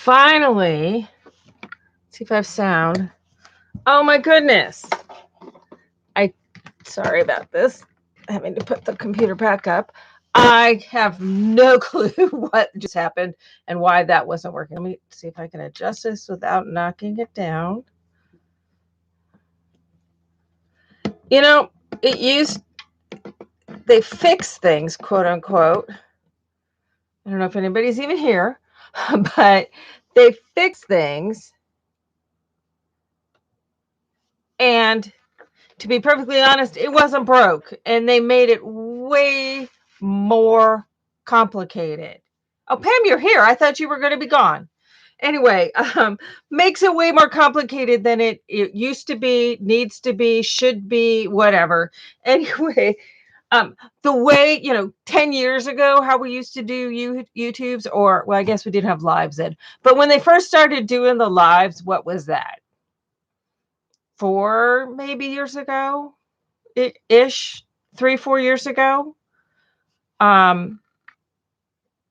finally, see if I have sound. Oh my goodness. Sorry about this. Having to put the computer back up. I have no clue what just happened and why that wasn't working. Let me see if I can adjust this without knocking it down. You know, they fix things, quote unquote. I don't know if anybody's even here, but they fix things. And to be perfectly honest, it wasn't broke. And they made it way more complicated. Oh, Pam, you're here. I thought you were going to be gone. Anyway, makes it way more complicated than it used to be, needs to be, should be, whatever. Anyway, the way, 10 years ago, how we used to do YouTubes, or, well, I guess we didn't have lives then. But when they first started doing the lives, what was that? 4 maybe years ago ish, 3-4 years ago.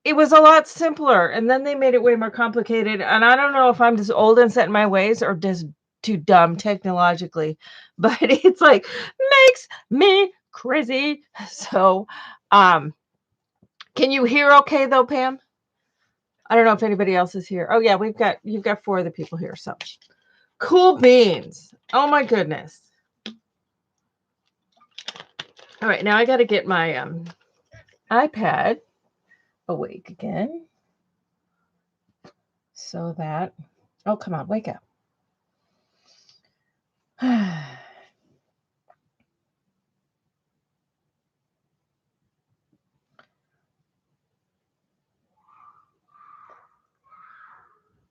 It was a lot simpler, and then they made it way more complicated. And I don't know if I'm just old and set in my ways or just too dumb technologically, but it's like makes me crazy. So can you hear okay though, Pam? I don't know if anybody else is here. Oh yeah, you've got 4 other people here. So cool beans. Oh my goodness. All right, now I got to get my iPad awake again. So that, oh, come on, wake up.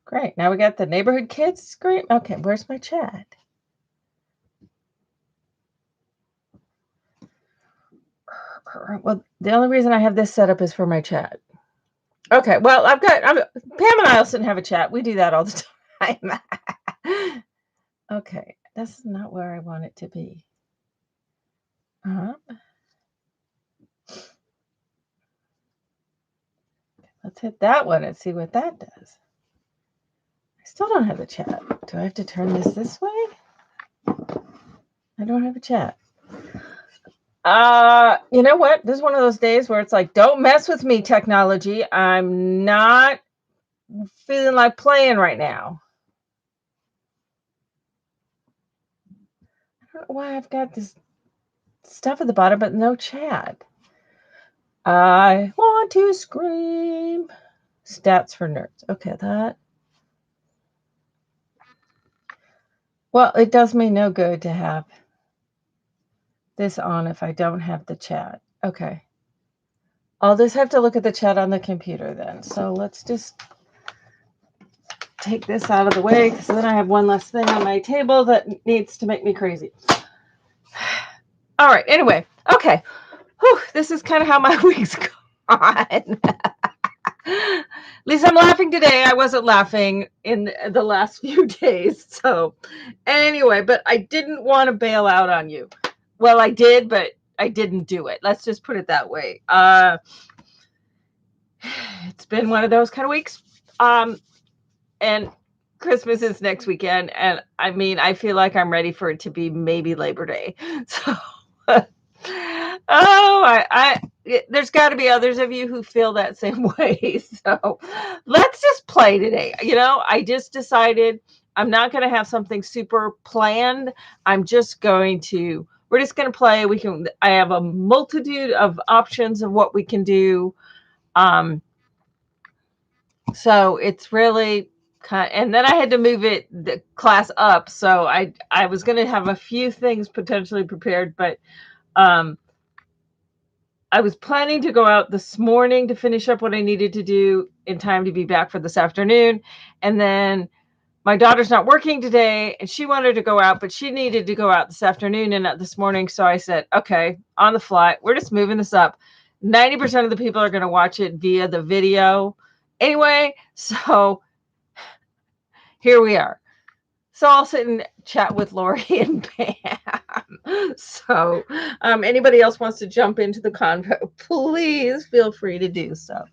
Great. Now we got the neighborhood kids scream. Okay, where's my chat? Well, the only reason I have this set up is for my chat. Okay, well, Pam and I also have a chat. We do that all the time. Okay, that's not where I want it to be. Let's hit that one and see what that does. I still don't have a chat. Do I have to turn this way? I don't have a chat. You know what? This is one of those days where it's like, don't mess with me, technology. I'm not feeling like playing right now. I don't know why I've got this stuff at the bottom, but no chat. I want to scream. Stats for nerds. Okay, that. Well, it does me no good to have this on if I don't have the chat. Okay. I'll just have to look at the chat on the computer then. So let's just take this out of the way, because then I have one less thing on my table that needs to make me crazy. All right. Anyway. Okay. Whew, this is kind of how my week's gone. At least I'm laughing today. I wasn't laughing in the last few days. So anyway, but I didn't want to bail out on you. Well, I did, but I didn't do it. Let's just put it that way. It's been one of those kind of weeks. And Christmas is next weekend. And I mean, I feel like I'm ready for it to be maybe Labor Day. So, there's got to be others of you who feel that same way. So let's just play today. I just decided I'm not going to have something super planned. We're just going to play. I have a multitude of options of what we can do. So it's really and then I had to move the class up. So I was going to have a few things potentially prepared, but I was planning to go out this morning to finish up what I needed to do in time to be back for this afternoon. And then my daughter's not working today and she wanted to go out, but she needed to go out this afternoon and not this morning. So I said, okay, on the fly, we're just moving this up. 90% of the people are going to watch it via the video. Anyway, so here we are. So I'll sit and chat with Lori and Pam. So anybody else wants to jump into the convo, please feel free to do so.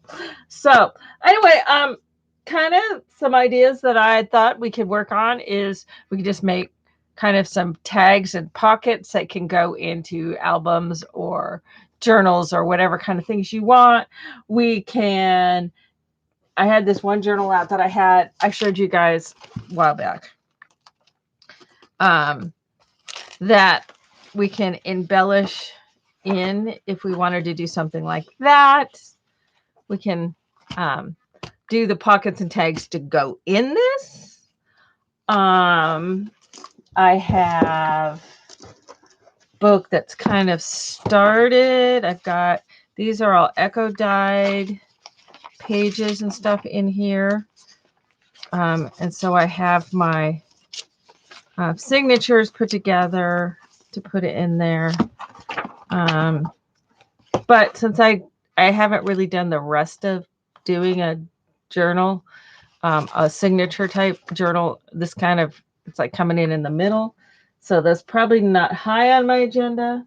So anyway, kind of some ideas that I thought we could work on is we could just make kind of some tags and pockets that can go into albums or journals or whatever kind of things you want. We can, I had this one journal out that I showed you guys a while back. That we can embellish in if we wanted to do something like that. We can do the pockets and tags to go in this. I have book that's kind of started. I've got, these are all echo dyed pages and stuff in here. And so I have my signatures put together to put it in there. But since I haven't really done the rest of doing a journal, a signature type journal, this kind of, it's like coming in the middle. So that's probably not high on my agenda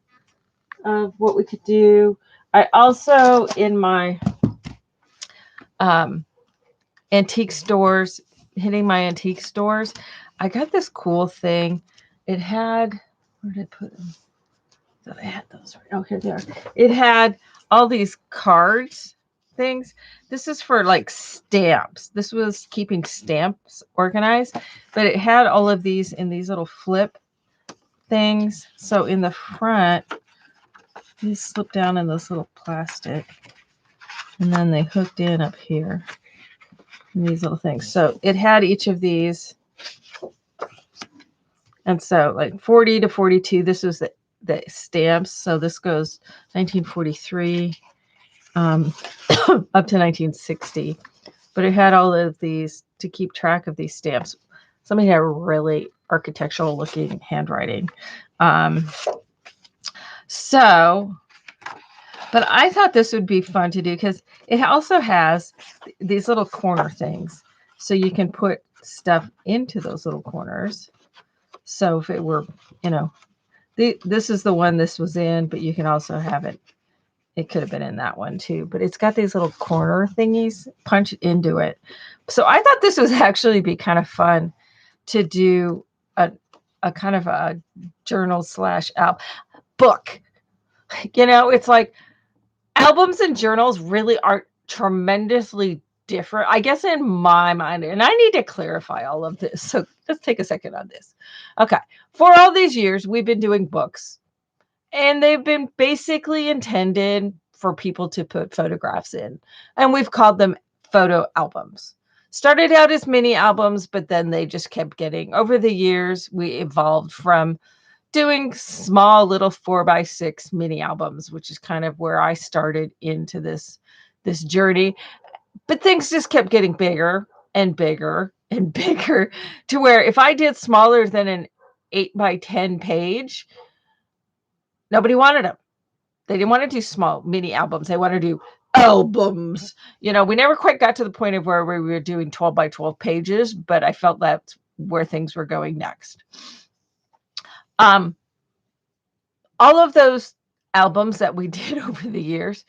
of what we could do. I also, in my antique stores, hitting my antique stores, I got this cool thing. It had, where did I put them? So I had those right. Oh, here they are. It had all these cards things. This is for like stamps. This was keeping stamps organized, but it had all of these in these little flip things. So in the front, these slip down in this little plastic, and then they hooked in up here. These little things. So it had each of these. And so like 40 to 42, this was the stamps. So this goes 1943 up to 1960. But it had all of these to keep track of these stamps. Somebody had really architectural looking handwriting. But I thought this would be fun to do because it also has these little corner things. So you can put stuff into those little corners. So if it were, this is the one this was in, but you can also have it. It could have been in that one too, but it's got these little corner thingies punched into it. So I thought this would actually be kind of fun to do a kind of a journal / book. It's like albums and journals really aren't tremendously different, I guess, in my mind. And I need to clarify all of this. So let's take a second on this. Okay. For all these years, we've been doing books, and they've been basically intended for people to put photographs in. And we've called them photo albums. Started out as mini albums, but then they just kept getting, over the years, we evolved from doing small little 4x6 mini albums, which is kind of where I started into this journey. But things just kept getting bigger and bigger and bigger, to where if I did smaller than an 8x10 page, nobody wanted them. They didn't want to do small mini albums. They wanted to do albums. We never quite got to the point of where we were doing 12x12 pages, but I felt that's where things were going next. All of those albums that we did over the years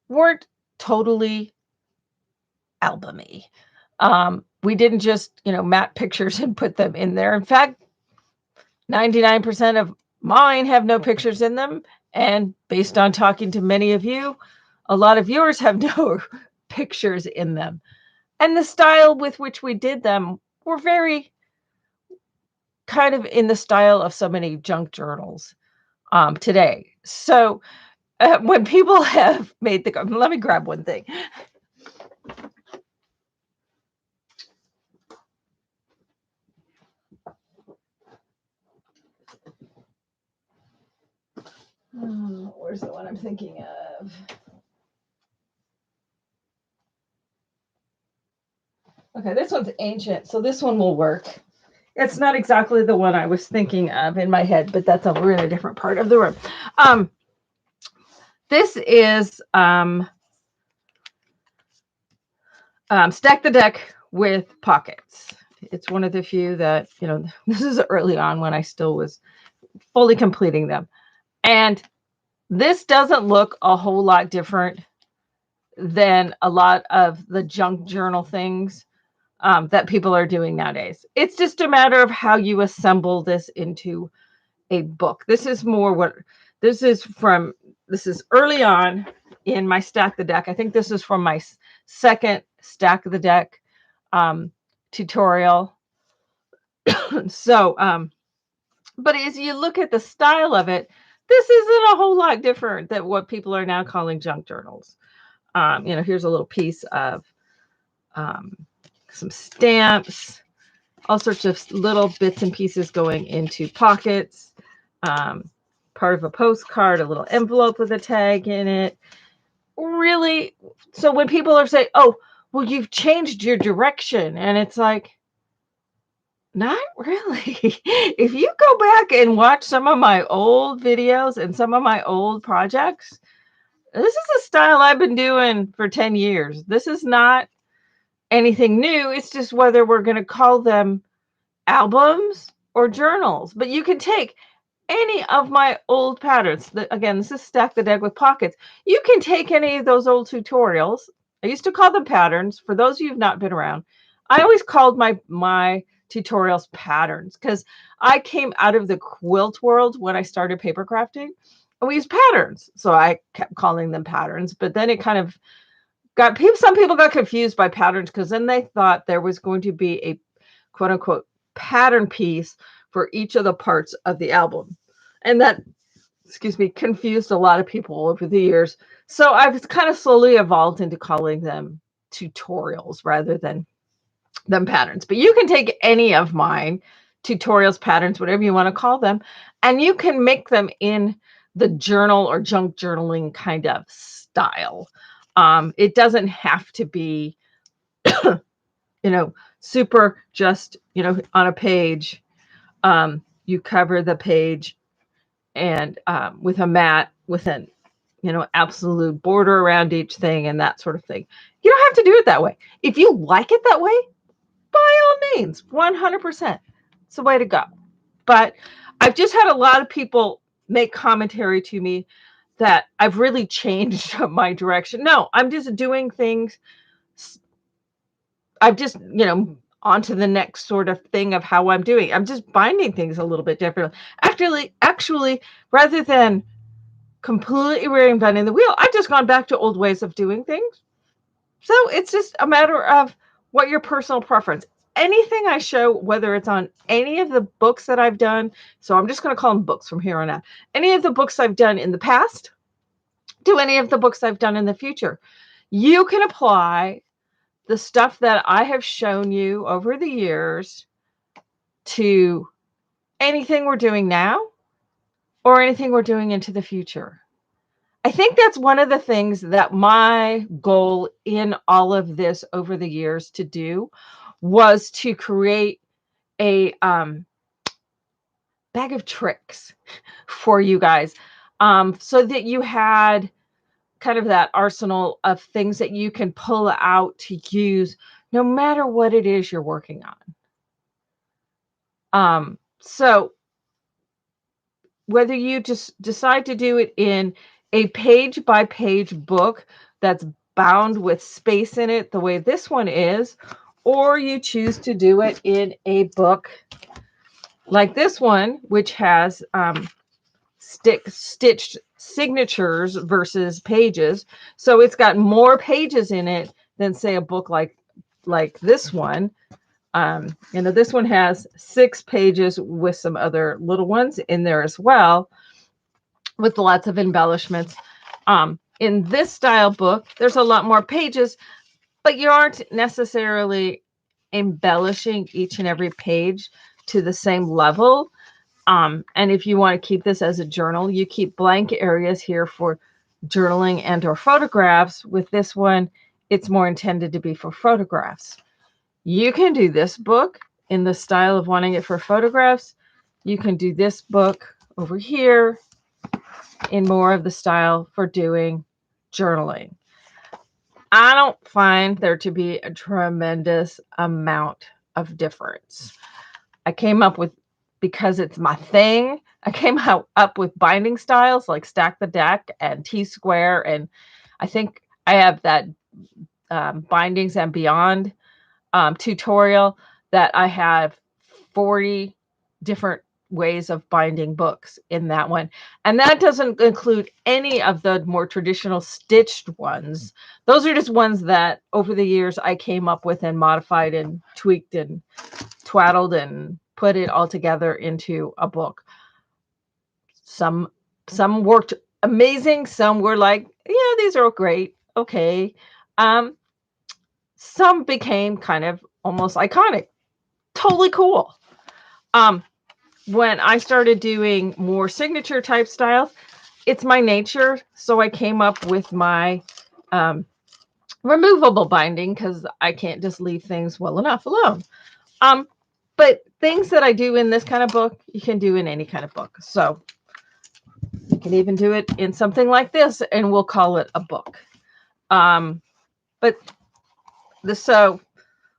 weren't totally albumy. We didn't just, map pictures and put them in there. In fact, 99% of mine have no pictures in them. And based on talking to many of you, a lot of yours have no pictures in them. And the style with which we did them were very kind of in the style of so many junk journals today. So when people have made let me grab one thing. Where's the one I'm thinking of? Okay, this one's ancient, so this one will work. It's not exactly the one I was thinking of in my head, but that's a really different part of the room. This is Stack the Deck with pockets. It's one of the few that, this is early on when I still was fully completing them. And this doesn't look a whole lot different than a lot of the junk journal things that people are doing nowadays. It's just a matter of how you assemble this into a book. This is more what this is from. This is early on in my Stack the Deck. I think this is from my second Stack the Deck tutorial. So, but as you look at the style of it, this isn't a whole lot different than what people are now calling junk journals. Here's a little piece of some stamps, all sorts of little bits and pieces going into pockets, part of a postcard, a little envelope with a tag in it. Really, so when people are saying, oh, well, you've changed your direction, and it's like, not really. If you go back and watch some of my old videos and some of my old projects, this is a style I've been doing for 10 years. This is not anything new. It's just whether we're going to call them albums or journals. But you can take any of my old patterns. Again, this is Stack the Deck with Pockets. You can take any of those old tutorials. I used to call them patterns. For those of you who've not been around, I always called my tutorials patterns because I came out of the quilt world when I started paper crafting, and we used patterns. So I kept calling them patterns, but then it kind of some people got confused by patterns because then they thought there was going to be a quote unquote pattern piece for each of the parts of the album. And that, confused a lot of people over the years. So I've kind of slowly evolved into calling them tutorials rather than patterns. But you can take any of mine, tutorials, patterns, whatever you want to call them, and you can make them in the journal or junk journaling kind of style. It doesn't have to be, super just, on a page. You cover the page and with a mat with an, absolute border around each thing and that sort of thing. You don't have to do it that way. If you like it that way, by all means, 100%. It's the way to go. But I've just had a lot of people make commentary to me that I've really changed my direction. No, I'm just doing things. I've just, on to the next sort of thing of how I'm doing. I'm just binding things a little bit differently. Actually, rather than completely reinventing the wheel, I've just gone back to old ways of doing things. So it's just a matter of what your personal preference. Anything I show, whether it's on any of the books that I've done, so I'm just going to call them books from here on out, any of the books I've done in the past to any of the books I've done in the future, you can apply the stuff that I have shown you over the years to anything we're doing now or anything we're doing into the future. I think that's one of the things that my goal in all of this over the years to do was to create a bag of tricks for you guys, so that you had kind of that arsenal of things that you can pull out to use no matter what it is you're working on. So whether you just decide to do it in a page by page book that's bound with space in it the way this one is, or you choose to do it in a book like this one, which has stitched signatures versus pages. So it's got more pages in it than, say, a book like this one. This one has 6 pages with some other little ones in there as well, with lots of embellishments. In this style book, there's a lot more pages, but you aren't necessarily embellishing each and every page to the same level. And if you want to keep this as a journal, you keep blank areas here for journaling and or photographs. With this one, it's more intended to be for photographs. You can do this book in the style of wanting it for photographs. You can do this book over here in more of the style for doing journaling. I don't find there to be a tremendous amount of difference. I came up with, because it's my thing, I came up with binding styles like Stack the Deck and T-Square, and I think I have that Bindings and Beyond tutorial that I have 40 different ways of binding books in that one. And that doesn't include any of the more traditional stitched ones. Those are just ones that over the years I came up with and modified and tweaked and twaddled and put it all together into a book. Some worked amazing. Some were like, yeah, these are great. Okay. Some became kind of almost iconic. Totally cool. When I started doing more signature type styles, it's my nature. So I came up with my removable binding because I can't just leave things well enough alone. But things that I do in this kind of book, you can do in any kind of book. So you can even do it in something like this and we'll call it a book. But so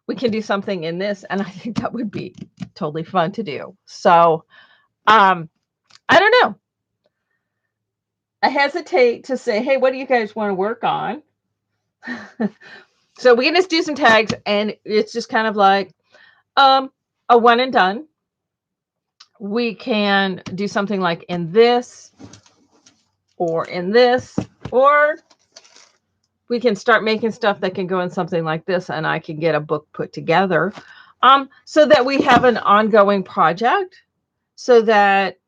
we can do something in this, and I think that would be totally fun to do. So I don't know. I hesitate to say, hey, what do you guys want to work on? So we can just do some tags, and it's just kind of like a one and done. We can do something like in this, or in this, or we can start making stuff that can go in something like this, and I can get a book put together, so that we have an ongoing project, so that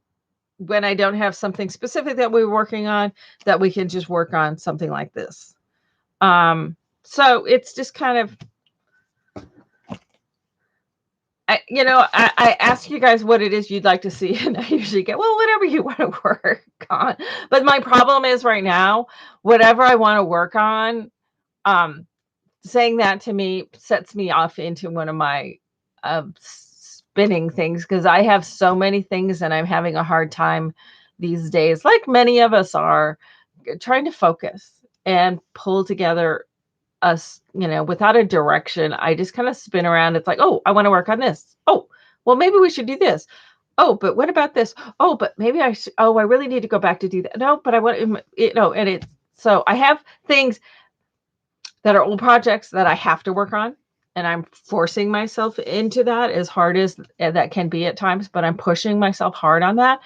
when I don't have something specific that we're working on, that we can just work on something like this. So it's just kind of, I ask you guys what it is you'd like to see, and I usually get, well, whatever you want to work on. But my problem is right now, whatever I want to work on, saying that to me sets me off into one of my spinning things, because I have so many things and I'm having a hard time these days, like many of us are, trying to focus and pull together us, without a direction. I just kind of spin around. It's like, oh, I want to work on this. Oh, well, maybe we should do this. Oh, but what about this? Oh, but maybe I really need to go back to do that. No, but I want, and it's, so I have things that are old projects that I have to work on. And I'm forcing myself into that, as hard as that can be at times, but I'm pushing myself hard on that.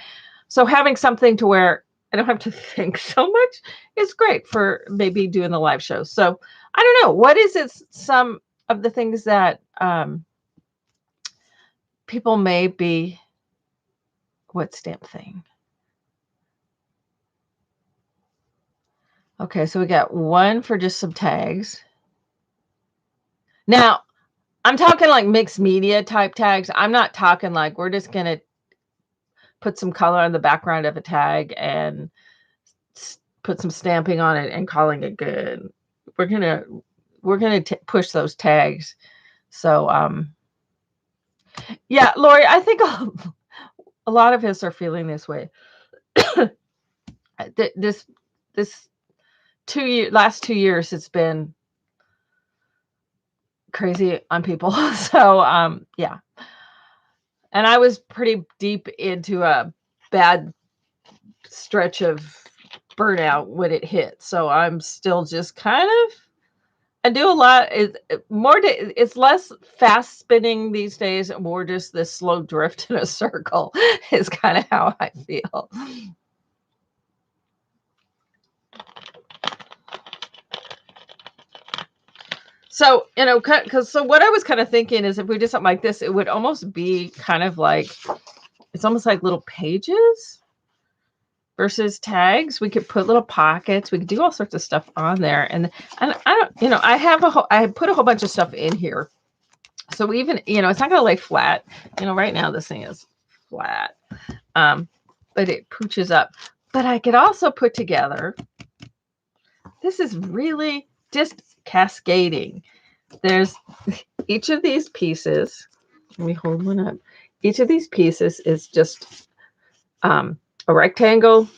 So having something to where I don't have to think so much is great for maybe doing the live shows. So I don't know. What is it? Some of the things that people may be, what stamp thing? Okay, so we got one for just some tags. Now, I'm talking like mixed media type tags. I'm not talking like we're just going to put some color on the background of a tag and put some stamping on it and calling it good. We're going to push those tags. So, yeah, Lori, I think a lot of us are feeling this way. This last 2 years, it's been crazy on people. So, yeah. And I was pretty deep into a bad stretch of burnout when it hit. So I'm still just kind of, I do a lot. It's less fast spinning these days, more just this slow drift in a circle is kind of how I feel. So, so what I was kind of thinking is if we did something like this, it would almost be kind of like, it's almost like little pages versus tags. We could put little pockets. We could do all sorts of stuff on there. And I don't, I put a whole bunch of stuff in here. So even, it's not going to lay flat. Right now this thing is flat, but it pooches up. But I could also put together, this is really just cascading. There's each of these pieces. Let me hold one up. Each of these pieces is just a rectangle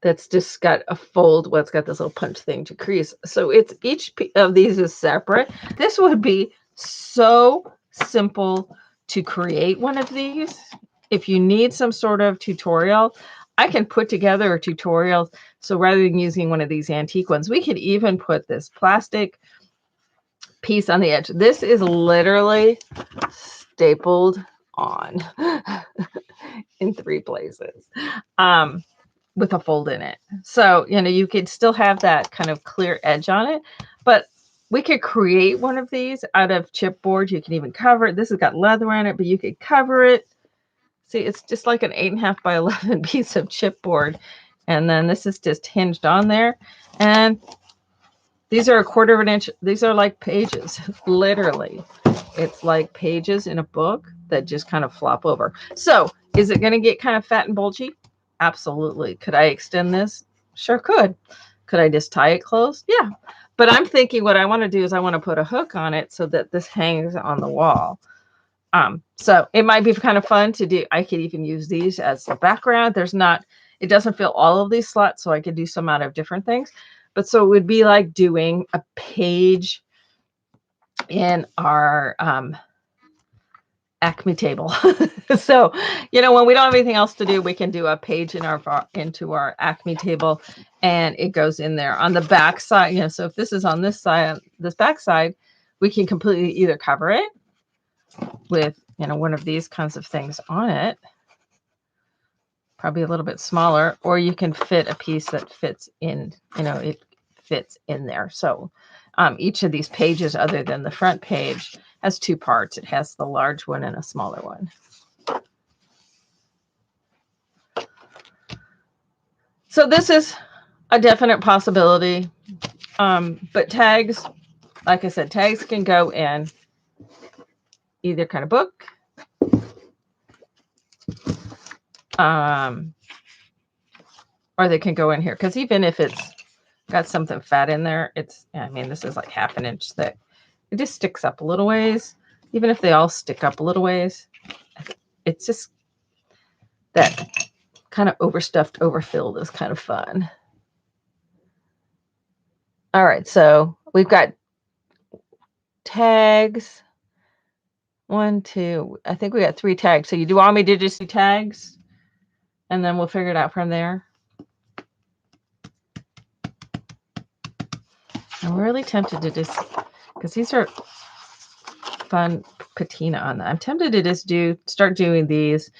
that's just got a fold. Well, it's got this little punch thing to crease. So it's each of these is separate. This would be so simple to create one of these. If you need some sort of tutorial, I can put together a tutorial. So rather than using one of these antique ones, we could even put this plastic piece on the edge. This is literally stapled on in 3 places with a fold in it. So, you could still have that kind of clear edge on it, but we could create one of these out of chipboard. You can even cover it. This has got leather on it, but you could cover it. See, it's just like an 8.5 by 11 piece of chipboard. And then this is just hinged on there. And these are 1/4 of an inch. These are like pages, literally. It's like pages in a book that just kind of flop over. So is it going to get kind of fat and bulgy? Absolutely. Could I extend this? Sure could. Could I just tie it closed? Yeah. But I'm thinking what I want to do is I want to put a hook on it so that this hangs on the wall. So it might be kind of fun to do. I could even use these as the background. It doesn't fill all of these slots, so I could do some out of different things. But so it would be like doing a page in our Acme table. So, when we don't have anything else to do, we can do a page into our Acme table, and it goes in there on the back side. So if this is on this side, this back side, we can completely either cover it with, one of these kinds of things on it, probably a little bit smaller, or you can fit a piece that fits in, it fits in there. So each of these pages, other than the front page, has 2 parts. It has the large one and a smaller one. So this is a definite possibility. But tags, like I said, tags can go in either kind of book, or they can go in here. Because even if it's got something fat in there, this is like 1/2 inch thick. It just sticks up a little ways. Even if they all stick up a little ways, it's just that kind of overstuffed, overfilled is kind of fun. All right, so we've got tags. 1, 2. I think we got 3 tags. So you do want me to just do tags, and then we'll figure it out from there. I'm really tempted to just, because these are fun patina on them. I'm tempted to just start doing these,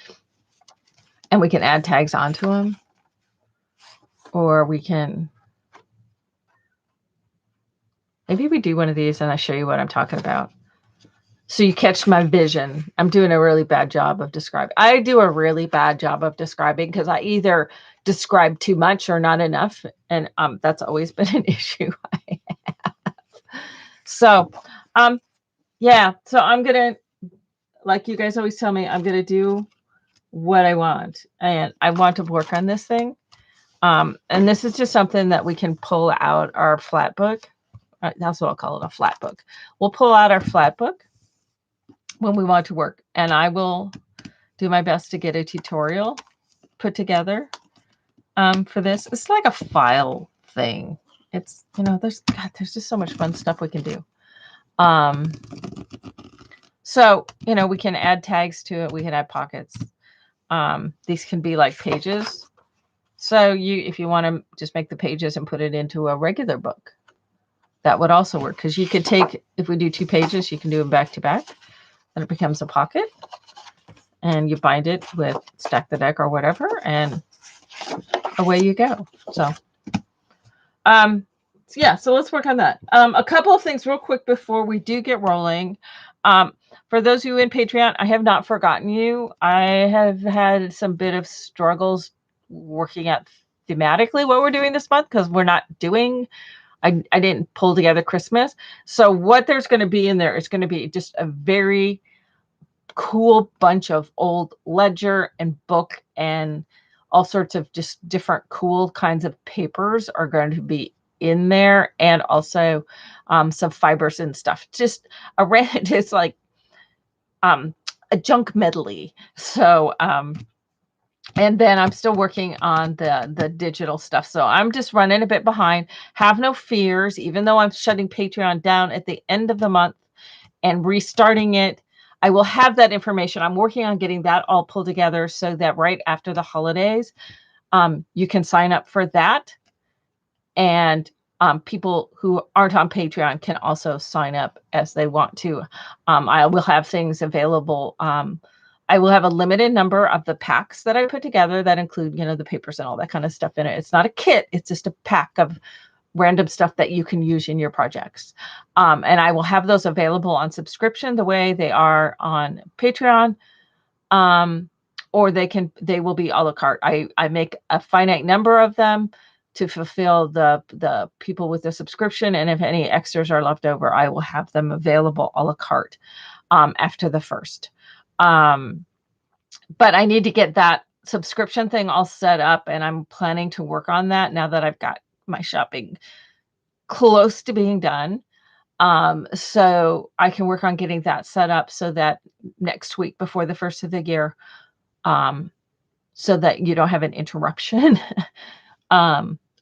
and we can add tags onto them, or we can. Maybe we do one of these and I show you what I'm talking about. So you catch my vision. I'm doing a really bad job of describing. I do a really bad job of describing because I either describe too much or not enough. And that's always been an issue I have. So, yeah. So I'm going to, like you guys always tell me, I'm going to do what I want. And I want to work on this thing. And this is just something that we can pull out our flat book. That's what I'll call it, a flat book. We'll pull out our flat book when we want to work, and I will do my best to get a tutorial put together for this. It's like a file thing. It's, there's just so much fun stuff we can do. So, we can add tags to it. We can add pockets. These can be like pages. So if you want to just make the pages and put it into a regular book, that would also work, because you could take, if we do 2 pages, you can do them back to back, and it becomes a pocket, and you bind it with Stack the Deck or whatever, and away you go. So, yeah, so let's work on that. A couple of things real quick before we do get rolling. For those of you in Patreon, I have not forgotten you. I have had some bit of struggles working out thematically what we're doing this month, because we're not doing, I didn't pull together Christmas. So what there's going to be in there is going to be just a very cool bunch of old ledger and book and all sorts of just different cool kinds of papers are going to be in there, and also some fibers and stuff. Just it's like a junk medley. So and then I'm still working on the digital stuff. So I'm just running a bit behind. Have no fears, even though I'm shutting Patreon down at the end of the month and restarting it. I will have that information. I'm working on getting that all pulled together so that right after the holidays, You can sign up for that. And people who aren't on Patreon can also sign up as they want to. I will have things available. I will have a limited number of the packs that I put together that include, the papers and all that kind of stuff in it. It's not a kit. It's just a pack of random stuff that you can use in your projects. And I will have those available on subscription the way they are on Patreon. Or they will be a la carte. I make a finite number of them to fulfill the people with the subscription. And if any extras are left over, I will have them available a la carte after the first. But I need to get that subscription thing all set up, and I'm planning to work on that now that I've got my shopping close to being done. So I can work on getting that set up so that next week before the first of the year, so that you don't have an interruption.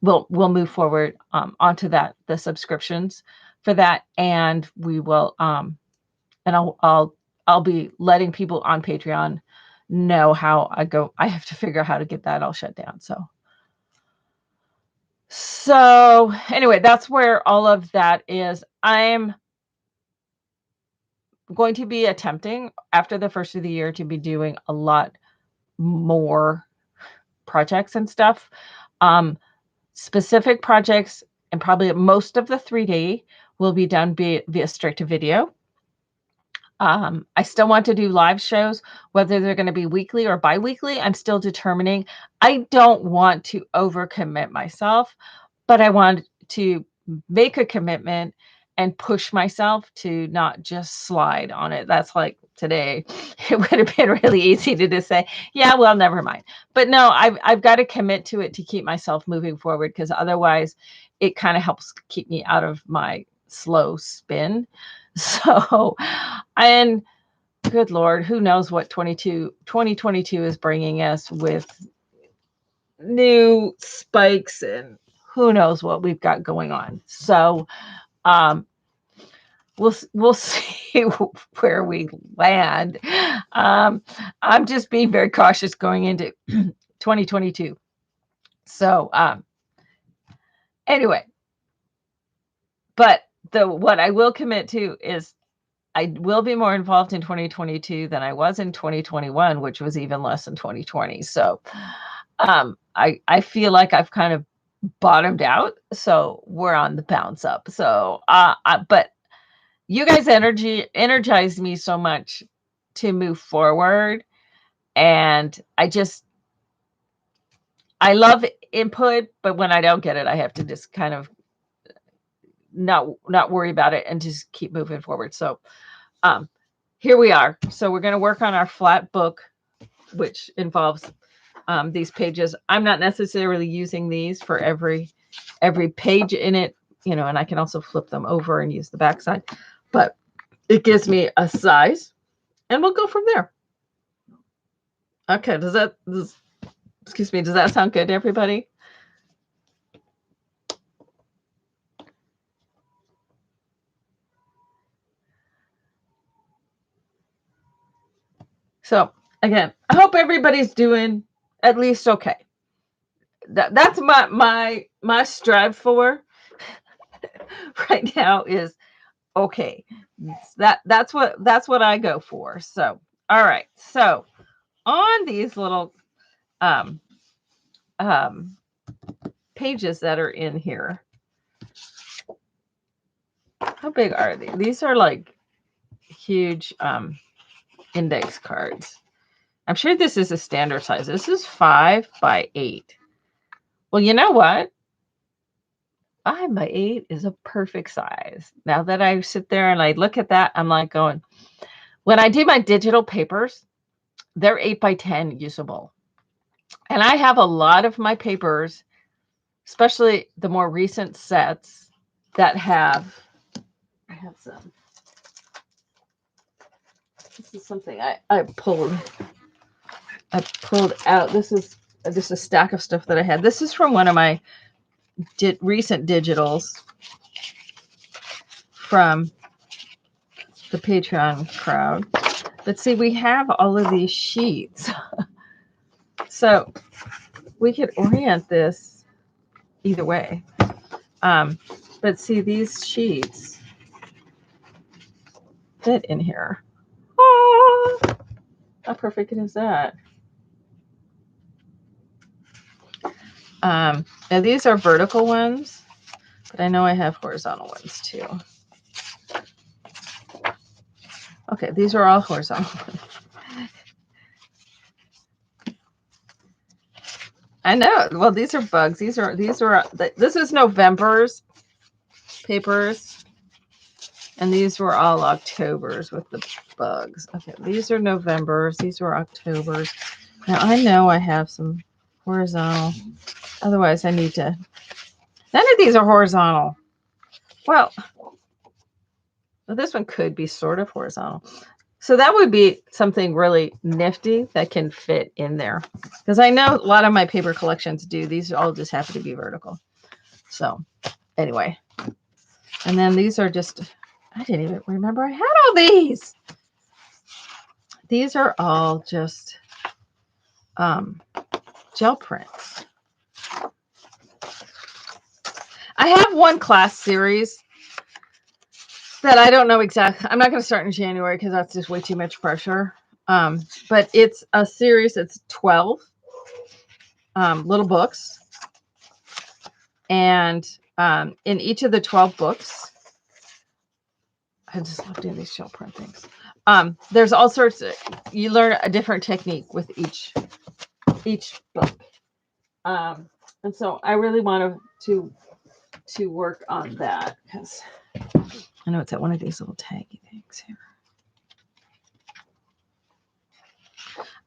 We'll move forward onto the subscriptions for that, and we will and I'll be letting people on Patreon know how I go. I have to figure out how to get that all shut down. So anyway, that's where all of that is. I'm going to be attempting after the first of the year to be doing a lot more projects and stuff. Specific projects, and probably most of the 3D will be done via straight to video. I still want to do live shows, whether they're going to be weekly or bi-weekly. I'm still determining. I don't want to overcommit myself, but I want to make a commitment and push myself to not just slide on it. That's like today. It would have been really easy to just say, yeah, well, never mind. But no, I've got to commit to it to keep myself moving forward, because otherwise it kind of helps keep me out of my slow spin. So, and good Lord, who knows what 2022 is bringing us with new spikes, and who knows what we've got going on. So, we'll see where we land. I'm just being very cautious going into 2022. So, anyway, but what I will commit to is I will be more involved in 2022 than I was in 2021, which was even less than 2020. So, I feel like I've kind of bottomed out. So we're on the bounce up. So, but you guys energized me so much to move forward. And I love input, but when I don't get it, I have to just kind of not worry about it and just keep moving forward. So, here we are. So we're going to work on our flat book, which involves these pages. I'm not necessarily using these for every page in it, and I can also flip them over and use the backside, but it gives me a size, and we'll go from there. Okay, does that sound good to everybody? So again, I hope everybody's doing at least okay. That's my strive for right now is okay. That's what I go for. So, all right. So on these little pages that are in here, how big are these? These are like huge index cards. I'm sure this is a standard size. This is 5 by 8. Well, you know what? 5 by 8 is a perfect size. Now that I sit there and I look at that, I'm like going, when I do my digital papers, they're 8 by 10 usable. And I have a lot of my papers, especially the more recent sets that I have some. This is something I pulled out. This is just a stack of stuff that I had. This is from one of my recent digitals from the Patreon crowd. But see, we have all of these sheets. So we could orient this either way. But see, these sheets fit in here. Oh, how perfect is that? Now these are vertical ones, but I know I have horizontal ones too. Okay, these are all horizontal. I know. Well, these are bugs. These are this is November's papers, and these were all October's with the bugs. Okay, these are November's. These were October's. Now I know I have some horizontal. Otherwise, I need to. None of these are horizontal. Well, this one could be sort of horizontal. So that would be something really nifty that can fit in there. Because I know a lot of my paper collections do. These all just happen to be vertical. So anyway. And then these are just, I didn't even remember I had all these. These are all just gel prints. I have one class series that I don't know exactly. I'm not going to start in January because that's just way too much pressure. But it's a series. It's 12 little books. And in each of the 12 books, I just love doing these shell print things. There's all sorts of, you learn a different technique with each book. And so I really want to work on that because I know it's at one of these little taggy things here.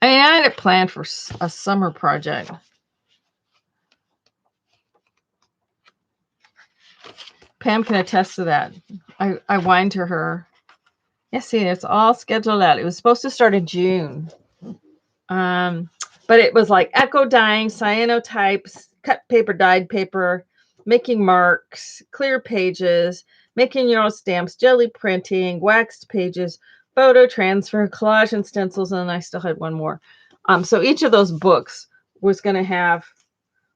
I had it planned for a summer project. Pam can attest to that. I whined to her. Yes, see, it's all scheduled out. It was supposed to start in June. But it was like echo dyeing, cyanotypes, cut paper, dyed paper, making marks, clear pages, making your own stamps, jelly printing, waxed pages, photo transfer, collage and stencils, and I still had one more. So each of those books was going to have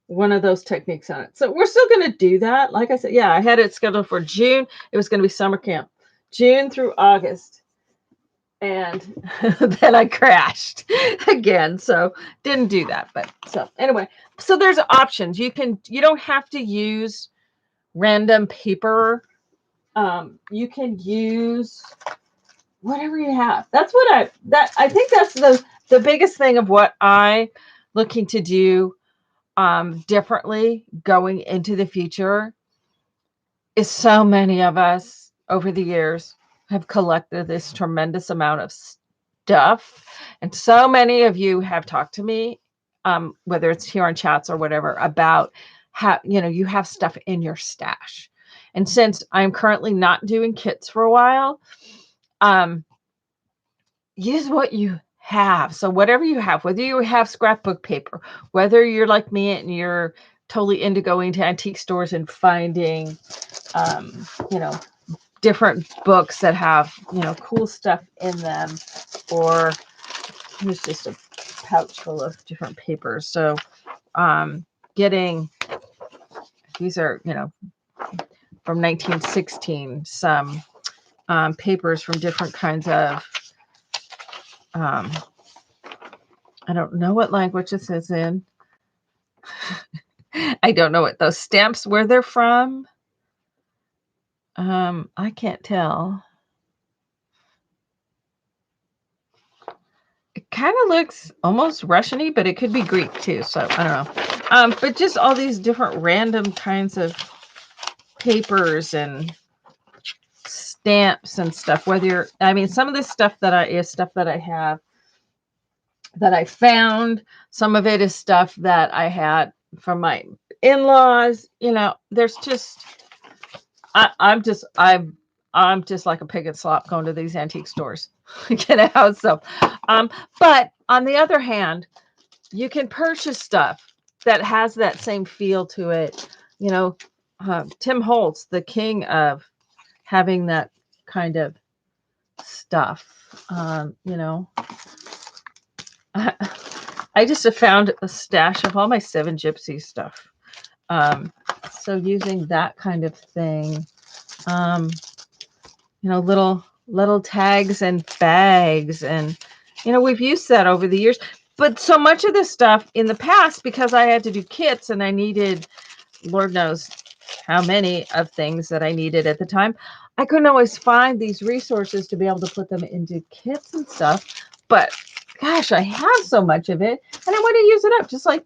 one of those techniques on it. So we're still going to do that. Like I said, yeah, I had it scheduled for June. It was going to be summer camp, June through August. And then I crashed again. So didn't do that. But so anyway, so there's options. You don't have to use random paper. You can use whatever you have. That's what I think that's the biggest thing of what I'm looking to do differently going into the future is so many of us over the years have collected this tremendous amount of stuff. And so many of you have talked to me, whether it's here on chats or whatever, about how, you have stuff in your stash. And since I'm currently not doing kits for a while, use what you have. So whatever you have, whether you have scrapbook paper, whether you're like me and you're totally into going to antique stores and finding, different books that have, cool stuff in them, or here's just a pouch full of different papers. So getting, these are, from 1916, some papers from different kinds of, I don't know what language this is in. I don't know what those stamps, where they're from. I can't tell. It kind of looks almost Russian-y, but it could be Greek too. So I don't know. But just all these different random kinds of papers and stamps and stuff. Whether some of this stuff is stuff that I have, that I found. Some of it is stuff that I had from my in-laws. There's just, I'm just like a pig in slop going to these antique stores. So, but on the other hand, you can purchase stuff that has that same feel to it. Tim Holtz, the king of having that kind of stuff. I just have found a stash of all my Seven Gypsy stuff. So using that kind of thing, little tags and bags, and we've used that over the years. But so much of this stuff in the past, because I had to do kits and I needed, Lord knows how many of things that I needed at the time, I couldn't always find these resources to be able to put them into kits and stuff. But gosh, I have so much of it and I want to use it up. Just like,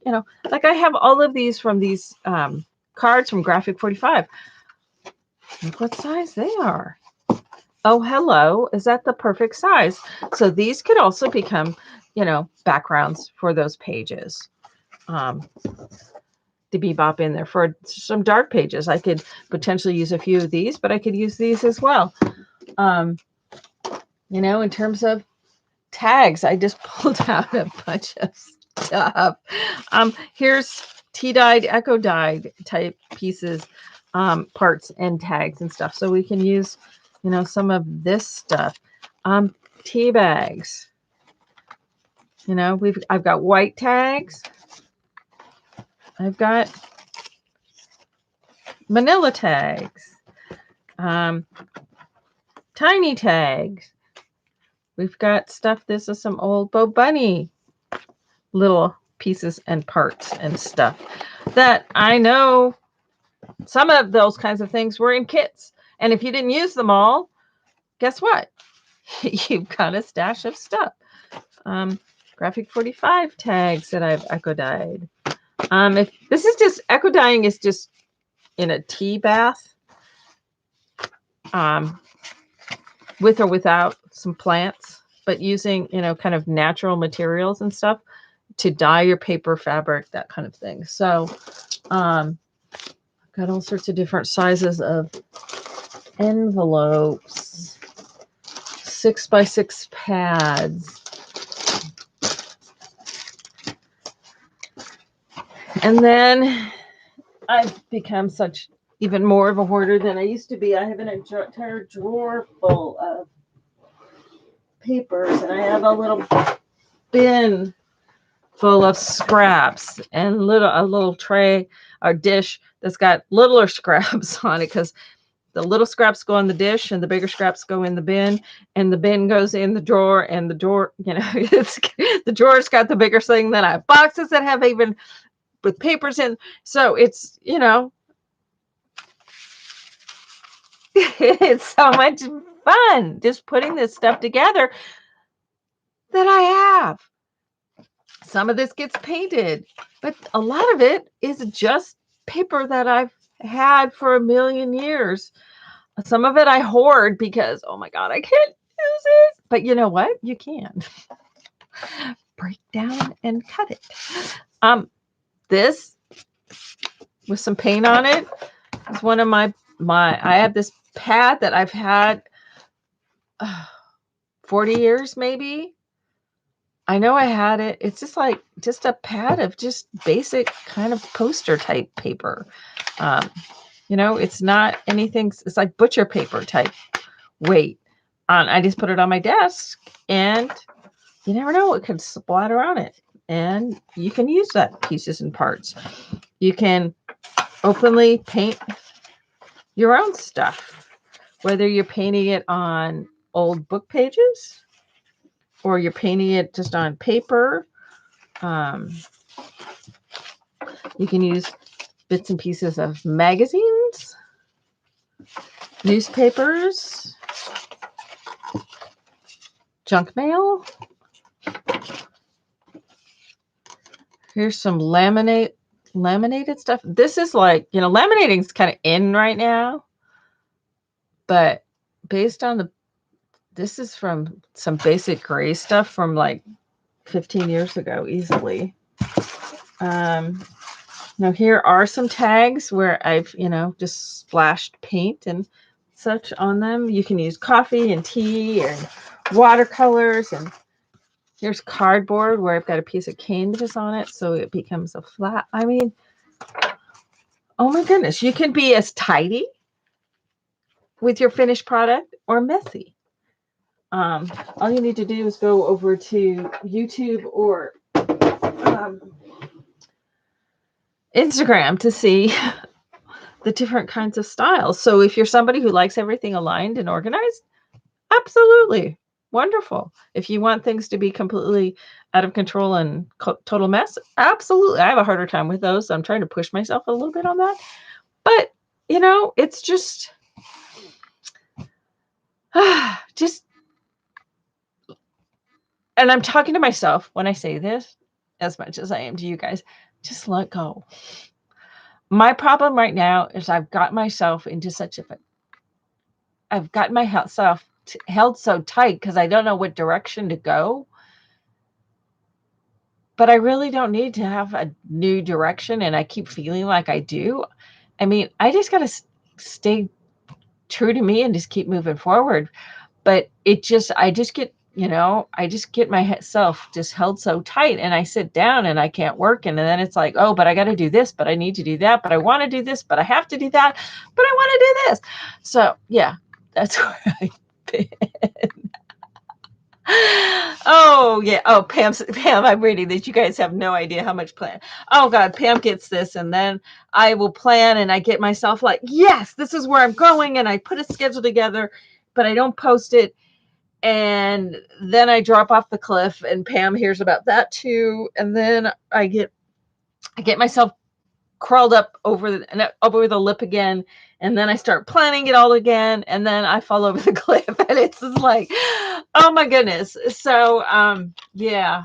like I have all of these from these cards from Graphic 45. Look what size they are. Oh, hello. Is that the perfect size? So these could also become, backgrounds for those pages. To bebop in there for some dark pages. I could potentially use a few of these, but I could use these as well. In terms of tags, I just pulled out a bunch of stuff. Here's tea-dyed, eco-dyed type pieces, parts and tags and stuff. So we can use, some of this stuff. Tea bags. I've got white tags. I've got manila tags, tiny tags. We've got stuff. This is some old Bo Bunny little pieces and parts and stuff that I know some of those kinds of things were in kits. And if you didn't use them all, guess what? You've got a stash of stuff. Graphic 45 tags that I've eco-dyed. If this is just eco-dyeing is just in a tea bath, with or without some plants, but using, kind of natural materials and stuff to dye your paper, fabric, that kind of thing. So I've got all sorts of different sizes of envelopes, 6x6 pads. And then I've become such even more of a hoarder than I used to be. I have an entire drawer full of papers, and I have a little bin full of scraps and a little tray or dish that's got littler scraps on it, because the little scraps go in the dish and the bigger scraps go in the bin, and the bin goes in the drawer, and the drawer, the drawer's got the bigger thing. Then I have boxes that have even with papers in. So it's, it's so much fun just putting this stuff together that I have. Some of this gets painted, but a lot of it is just paper that I've had for a million years. Some of it I hoard because, oh my God, I can't use it. But you know what? You can. Break down and cut it. This with some paint on it is one of my I have this pad that I've had 40 years maybe. I know I had it. It's just a pad of just basic kind of poster type paper. It's not anything. It's like butcher paper type weight. I just put it on my desk, and you never know what could splatter on it. And you can use that pieces and parts. You can openly paint your own stuff, whether you're painting it on old book pages or you're painting it just on paper. You can use bits and pieces of magazines, newspapers, junk mail. Here's some laminated stuff. This is like, laminating is kind of in right now, but based on this is from some basic gray stuff from like 15 years ago, easily. Now here are some tags where I've, just splashed paint and such on them. You can use coffee and tea and watercolors, and here's cardboard where I've got a piece of canvas on it, so it becomes a flat. I mean, oh my goodness, you can be as tidy with your finished product or messy. All you need to do is go over to YouTube or Instagram to see the different kinds of styles. So if you're somebody who likes everything aligned and organized, absolutely wonderful. If you want things to be completely out of control and total mess, absolutely. I have a harder time with those. So I'm trying to push myself a little bit on that. But, it's just and I'm talking to myself when I say this as much as I am to you guys, just let go. My problem right now is I've got myself into I've got myself held so tight because I don't know what direction to go. But I really don't need to have a new direction, and I keep feeling like I do. I mean, I just got to stay true to me and just keep moving forward. But I just get myself just held so tight, and I sit down and I can't work. And then it's like, oh, but I got to do this, but I need to do that, but I want to do this, but I have to do that, but I want to do this. So yeah, that's where I've been. Oh yeah. Oh, Pam, I'm reading that you guys have no idea how much plan. Oh God, Pam gets this, and then I will plan, and I get myself like, yes, this is where I'm going, and I put a schedule together, but I don't post it, and then I drop off the cliff, and Pam hears about that too, and then I get myself crawled up over the lip again, and then I start planning it all again, and then I fall over the cliff, and it's just like, oh my goodness. So yeah,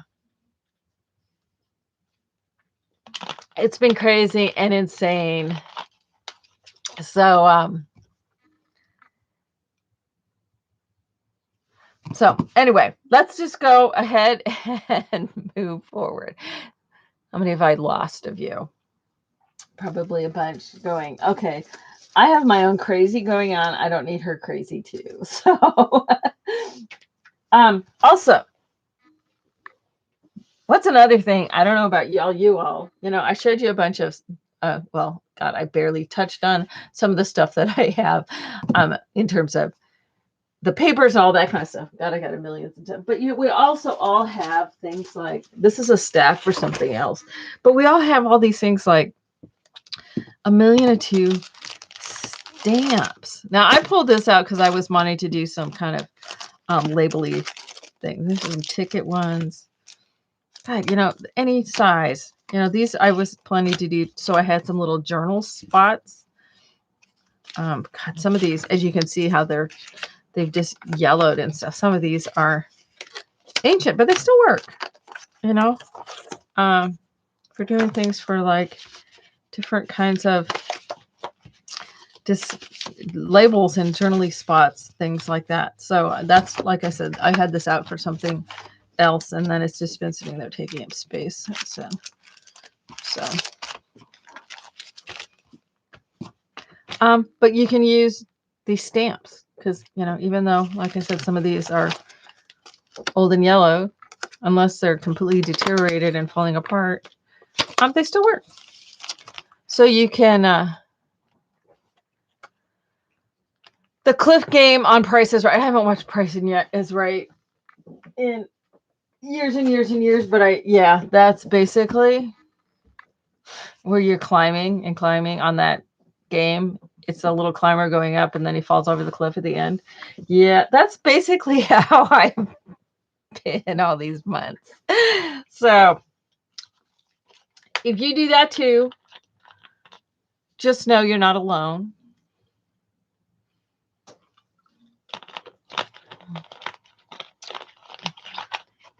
it's been crazy and insane. So anyway, let's just go ahead and move forward. How many have I lost of you? Probably a bunch. Going, okay, I have my own crazy going on. I don't need her crazy too. So also, what's another thing? I don't know about you all. I showed you a bunch of well, God, I barely touched on some of the stuff that I have in terms of the papers and all that kind of stuff. God, I got a million of stuff. But we also all have things like, this is a stack for something else, but we all have all these things like a million or two stamps. Now I pulled this out because I was wanting to do some kind of labely thing. This is some ticket ones. God, any size. These I was planning to do, so I had some little journal spots. God, some of these, as you can see how they've just yellowed and stuff. Some of these are ancient, but they still work, for doing things for like different kinds of just labels and journaling spots, things like that. So that's, like I said, I had this out for something else, and then it's just been sitting there taking up space. So but you can use these stamps because, even though, like I said, some of these are old and yellow, unless they're completely deteriorated and falling apart, they still work. So you can the Cliff Game on Price is Right. I haven't watched Price yet is Right in years and years and years, but that's basically where you're climbing and climbing on that game. It's a little climber going up, and then he falls over the cliff at the end. Yeah, that's basically how I've been all these months. So if you do that too, just know you're not alone.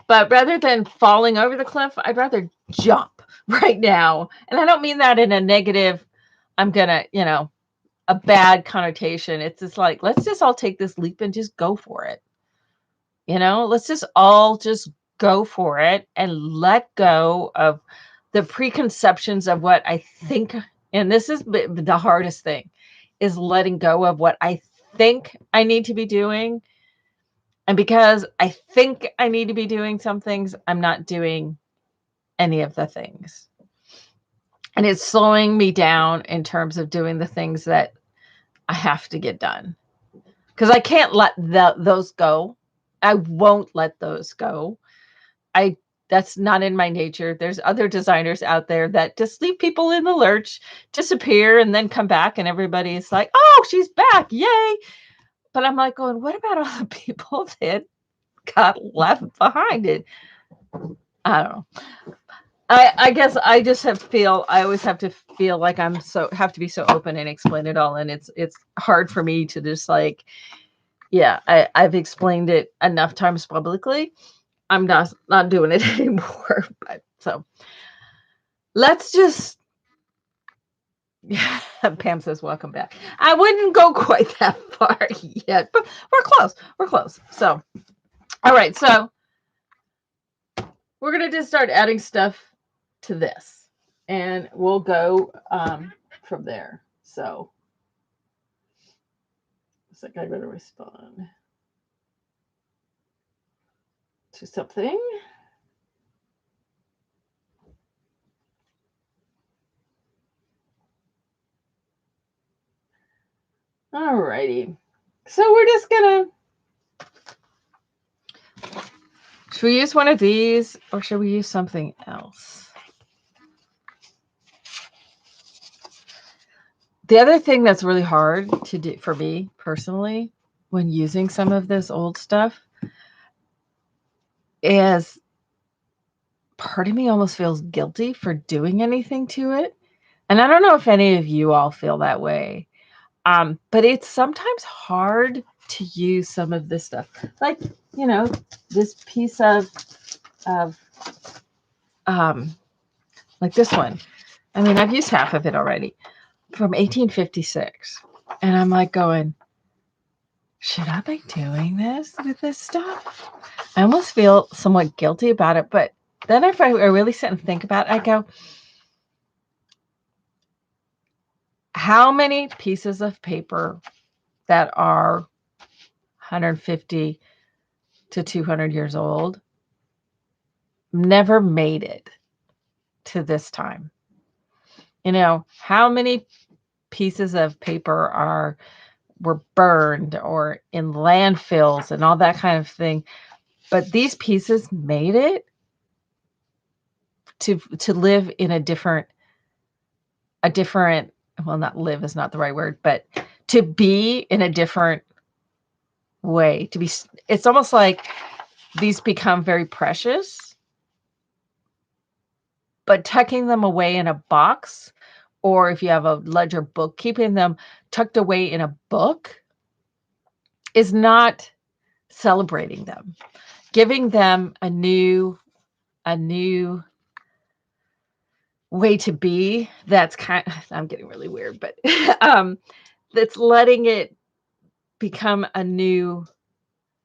But rather than falling over the cliff, I'd rather jump right now. And I don't mean that in a negative, I'm going to, a bad connotation. It's just like, let's just all take this leap and just go for it. Let's just all just go for it and let go of the preconceptions of what I think. And this is the hardest thing, is letting go of what I think I need to be doing. And because I think I need to be doing some things, I'm not doing any of the things. And it's slowing me down in terms of doing the things that I have to get done. Because I can't let those go. I won't let those go. I That's not in my nature. There's other designers out there that just leave people in the lurch, disappear, and then come back, and everybody's like, "Oh, she's back. Yay." But I'm like going, what about all the people that got left behind? It, I don't know. I guess I just I always have to feel like have to be so open and explain it all, and it's hard for me to just like, yeah, I've explained it enough times publicly. I'm not doing it anymore. But so let's just, yeah. Pam says, welcome back. I wouldn't go quite that far yet, but we're close. We're close. So, all right. So we're going to just start adding stuff to this, and we'll go from there. So it's like I better respond to something. All righty. So we're just going to, should we use one of these or should we use something else? The other thing that's really hard to do for me personally when using some of this old stuff is part of me almost feels guilty for doing anything to it. And I don't know if any of you all feel that way. But it's sometimes hard to use some of this stuff. Like, this piece of like this one. I mean, I've used half of it already from 1856. And I'm like going, should I be doing this with this stuff? I almost feel somewhat guilty about it. But then if I really sit and think about it, I go, how many pieces of paper that are 150 to 200 years old never made it to this time? How many pieces of paper were burned or in landfills and all that kind of thing, but these pieces made it to live in a different, well, not live is not the right word, but to be in a different way. It's almost like these become very precious, but tucking them away in a box, or if you have a ledger book, keeping them tucked away in a book is not celebrating them, giving them a new way to be. That's I'm getting really weird, but that's letting it become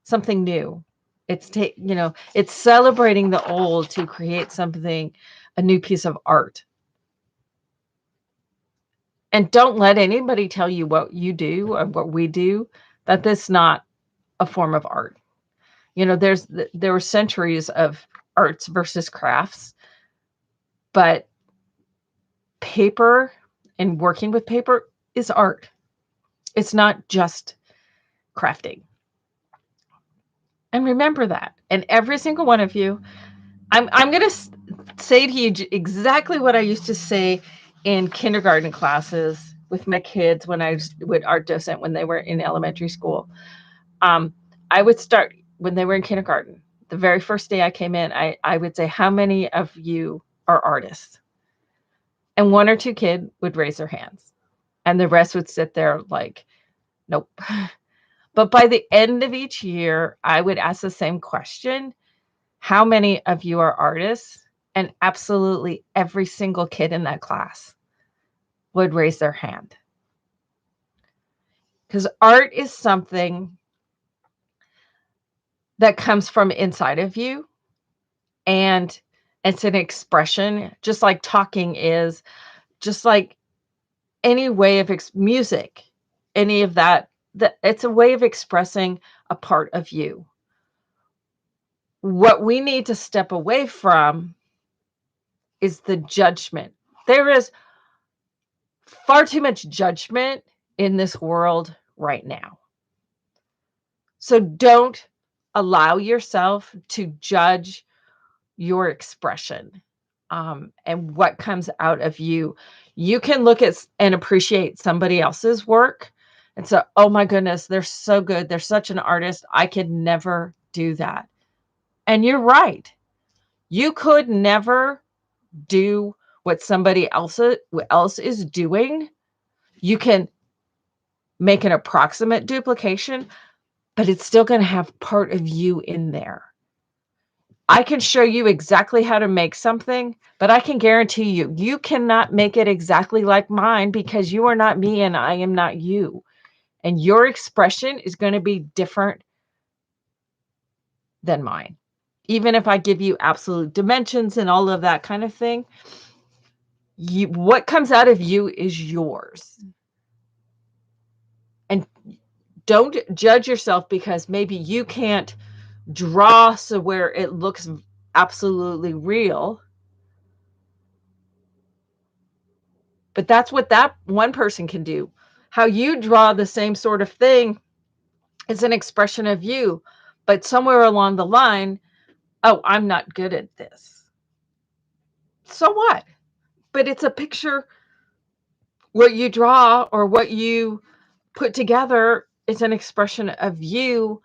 something new. It's celebrating the old to create something, a new piece of art. And don't let anybody tell you what you do or what we do, that that's not a form of art. There were centuries of arts versus crafts, but paper and working with paper is art. It's not just crafting. And remember that. And every single one of you, I'm going to say to you exactly what I used to say in kindergarten classes with my kids when I would art docent when they were in elementary school. I would start when they were in kindergarten. The very first day I came in, I would say, how many of you are artists? And one or two kids would raise their hands. And the rest would sit there like, nope. But by the end of each year, I would ask the same question. How many of you are artists? And absolutely every single kid in that class would raise their hand. Because art is something that comes from inside of you. And it's an expression, just like talking is, just like any way of music, any of that it's a way of expressing a part of you. What we need to step away from is the judgment. There is far too much judgment in this world right now. So don't allow yourself to judge your expression, and what comes out of you. You can look at and appreciate somebody else's work and say, oh my goodness, they're so good. They're such an artist. I could never do that. And you're right. You could never do what somebody else is doing. You can make an approximate duplication, but it's still going to have part of you in there. I can show you exactly how to make something, but I can guarantee you, you cannot make it exactly like mine because you are not me and I am not you. And your expression is going to be different than mine. Even if I give you absolute dimensions and all of that kind of thing, what comes out of you is yours. And don't judge yourself because maybe you can't draw so where it looks absolutely real. But that's what that one person can do. How you draw the same sort of thing is an expression of you. But somewhere along the line, oh, I'm not good at this. So what? But it's a picture. What you draw or what you put together is an expression of you.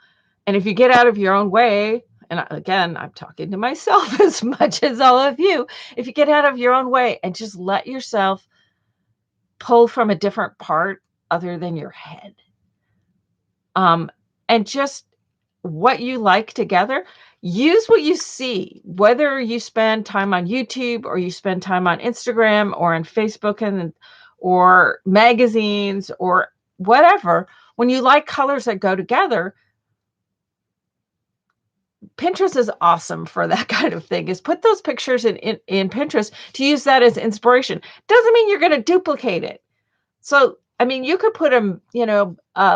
And if you get out of your own way, and again, I'm talking to myself as much as all of you, if you get out of your own way and just let yourself pull from a different part other than your head, and just what you like together, use what you see, whether you spend time on YouTube or you spend time on Instagram or on Facebook or magazines or whatever. When you like colors that go together, Pinterest is awesome for that kind of thing. Is put those pictures in Pinterest to use that as inspiration. Doesn't mean you're going to duplicate it. So, I mean, you could put a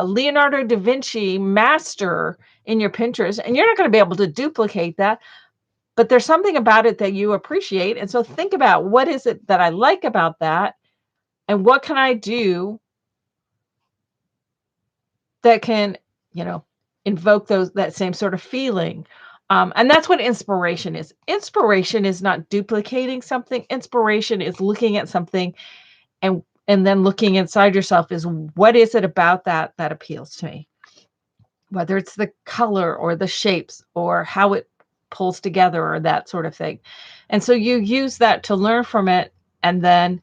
Leonardo da Vinci master in your Pinterest, and you're not going to be able to duplicate that. But there's something about it that you appreciate. And so think about, what is it that I like about that? And what can I do that can, invoke that same sort of feeling? And that's what inspiration is. Inspiration is not duplicating something. Inspiration is looking at something and then looking inside yourself is, what is it about that appeals to me? Whether it's the color or the shapes or how it pulls together or that sort of thing. And so you use that to learn from it and then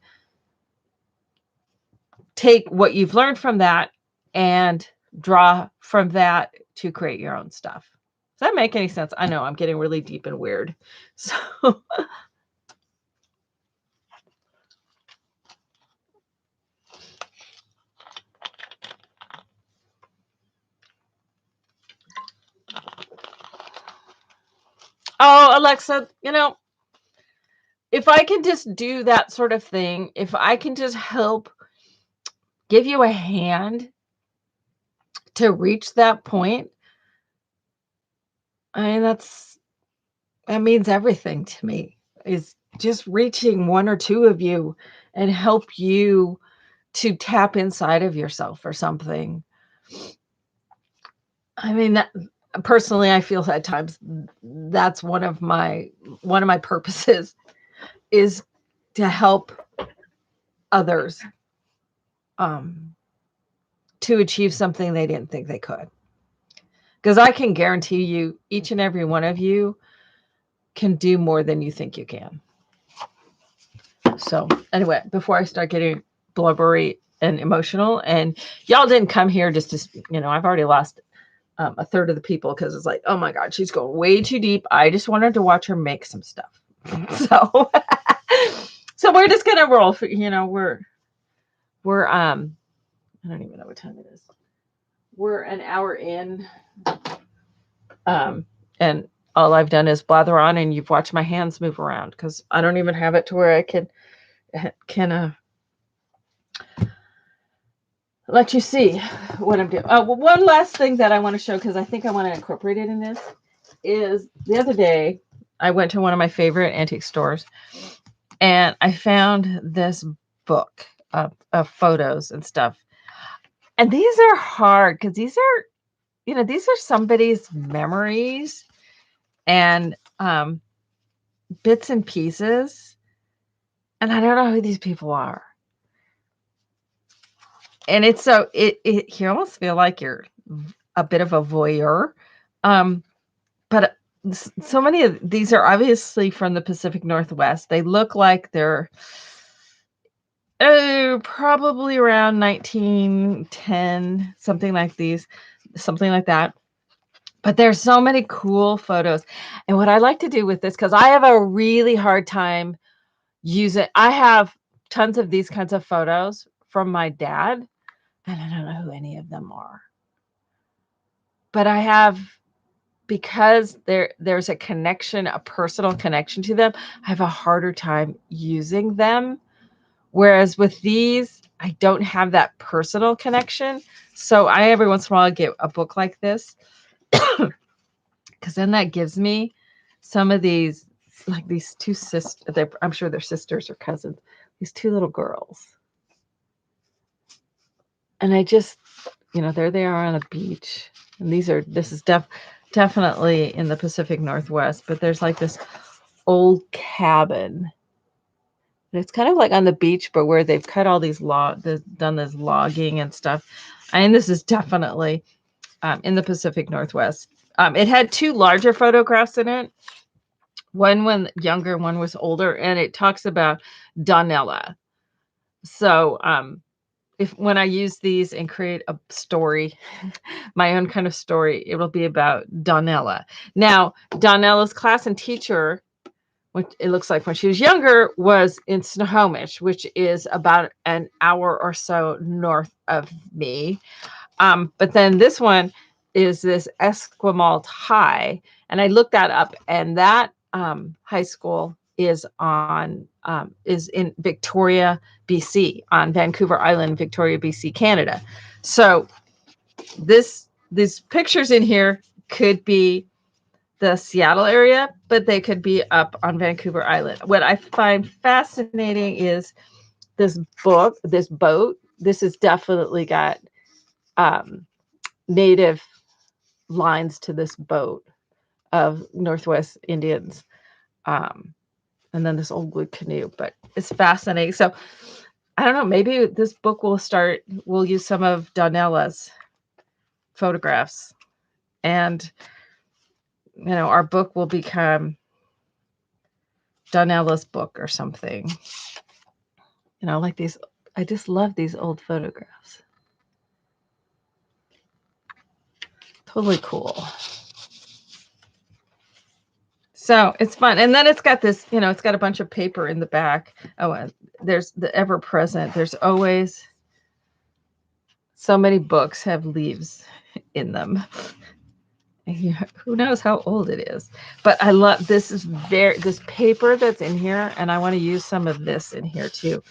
take what you've learned from that and draw from that to create your own stuff. Does that make any sense? I know I'm getting really deep and weird. So oh, Alexa, if I can just do that sort of thing, if I can just help give you a hand to reach that point, I mean, that means everything to me, is just reaching one or two of you and help you to tap inside of yourself or something. I mean, personally, I feel at times that's one of my purposes is to help others to achieve something they didn't think they could. Because I can guarantee you, each and every one of you can do more than you think you can. So anyway, before I start getting blubbery and emotional, and y'all didn't come here just to, I've already lost a third of the people because it's like, oh my God, she's going way too deep. I just wanted to watch her make some stuff. So, so we're just going to roll for, we're, I don't even know what time it is. We're an hour in, and all I've done is blather on, and you've watched my hands move around because I don't even have it to where I can let you see what I'm doing. Well, one last thing that I want to show, because I think I want to incorporate it in this, is the other day I went to one of my favorite antique stores and I found this book of photos and stuff. And these are hard because these are somebody's memories. And bits and pieces, and I don't know who these people are. And it's so you almost feel like you're a bit of a voyeur. But so many of these are obviously from the Pacific Northwest. They look like they're probably around 1910, something like that. But there's so many cool photos. And what I like to do with this, because I have a really hard time using, I have tons of these kinds of photos from my dad, and I don't know who any of them are. But I have, because there's a connection, a personal connection to them, I have a harder time using them. Whereas with these, I don't have that personal connection. So I every once in a while get a book like this, because then that gives me some of these, like these two sisters. I'm sure they're sisters or cousins. These two little girls, and I just, there they are on a beach, and this is definitely in the Pacific Northwest. But there's like this old cabin. And it's kind of like on the beach, but where they've cut all these done this logging and stuff. And this is definitely in the Pacific Northwest. It had two larger photographs in it. One when younger, one was older, and it talks about Donella. So when I use these and create a story, my own kind of story, it will be about Donella. Now, Donella's class and teacher, which it looks like when she was younger, was in Snohomish, which is about an hour or so north of me. But then this one is this Esquimalt High, and I looked that up, and that high school is in Victoria, BC, on Vancouver Island, Victoria, BC, Canada. So these pictures in here could be the Seattle area, but they could be up on Vancouver Island. What I find fascinating is this boat. This has definitely got native lines to this boat of Northwest Indians. And then this old wood canoe, but it's fascinating. So I don't know, maybe this book we'll use some of Donella's photographs, and our book will become Donella's book or something. Like these, I just love these old photographs. Totally cool. So it's fun. And then it's got this, it's got a bunch of paper in the back. Oh, and there's the ever present. There's always so many books have leaves in them. Who knows how old it is, but I love this paper that's in here, and I want to use some of this in here too.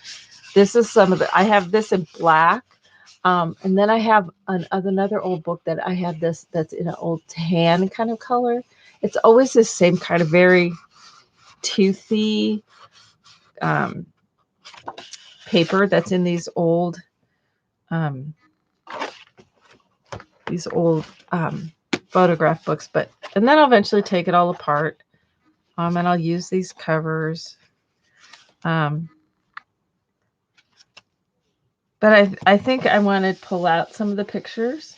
This is I have this in black, and then I have another old book that I have that's in an old tan kind of color. It's always the same kind of very toothy paper that's in these old photograph books, and then I'll eventually take it all apart, and I'll use these covers. But I think I want to pull out some of the pictures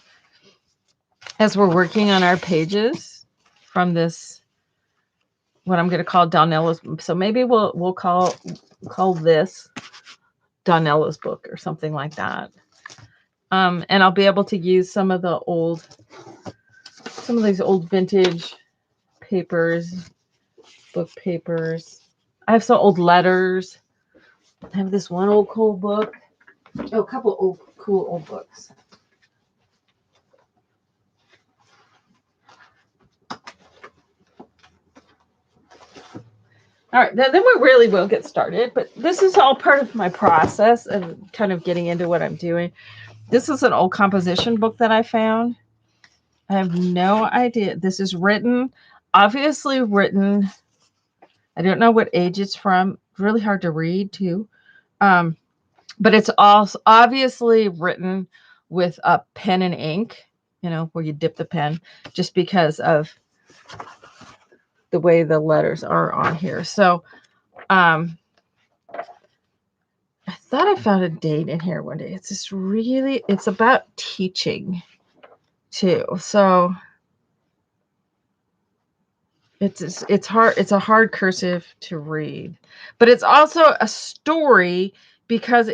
as we're working on our pages from this, what I'm going to call Donella's. So maybe we'll call this Donella's book or something like that. And I'll be able to use some of these old vintage papers, book papers. I have some old letters. I have this one old cool book. Oh, a couple cool old books. All right, then we really will get started. But this is all part of my process of kind of getting into what I'm doing. This is an old composition book that I found. I have no idea. This is obviously written. I don't know what age it's from. Really hard to read too. But it's also obviously written with a pen and ink, where you dip the pen, just because of the way the letters are on here. So I thought I found a date in here one day. It's just really, it's about teaching too. So it's hard. It's a hard cursive to read, but it's also a story because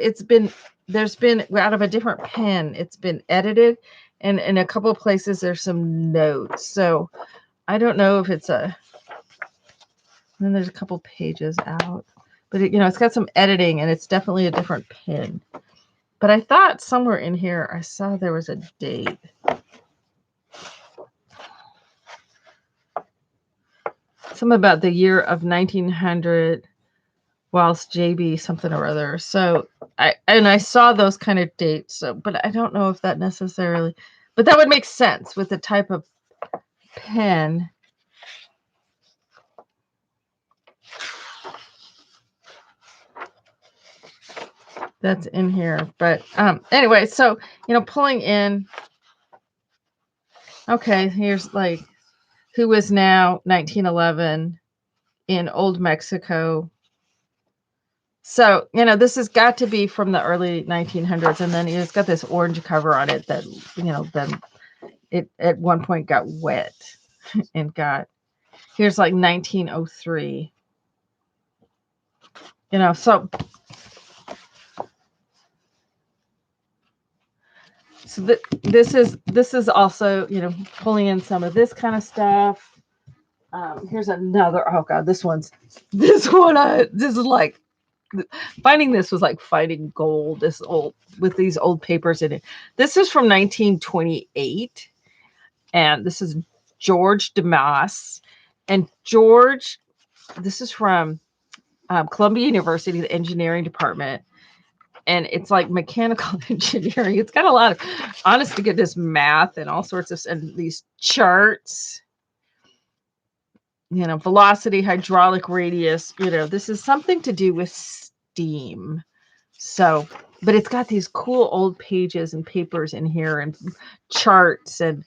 there's been out of a different pen. It's been edited, and in a couple of places there's some notes. So I don't know if it's a. And then there's a couple pages out, but it's got some editing, and it's definitely a different pen. But I thought somewhere in here I saw there was a date. Something about the year of 1900 whilst JB something or other. So I saw those kind of dates. So, but I don't know if that necessarily, but that would make sense with the type of pen. That's in here. But anyway, so pulling in. Okay, here's like who is now 1911 in Old Mexico. So, this has got to be from the early 1900s. And then it's got this orange cover on it that, then it at one point got wet and here's like 1903. So this is also, pulling in some of this kind of stuff. Here's another, oh God, this one, this is like, finding this was like finding gold, with these old papers in it. This is from 1928. And this is George Demas. And George, this is from Columbia University, the engineering department. And it's like mechanical engineering. It's got a lot of honest to goodness math and all sorts of, and these charts, velocity, hydraulic radius, this is something to do with steam. So, but it's got these cool old pages and papers in here and charts and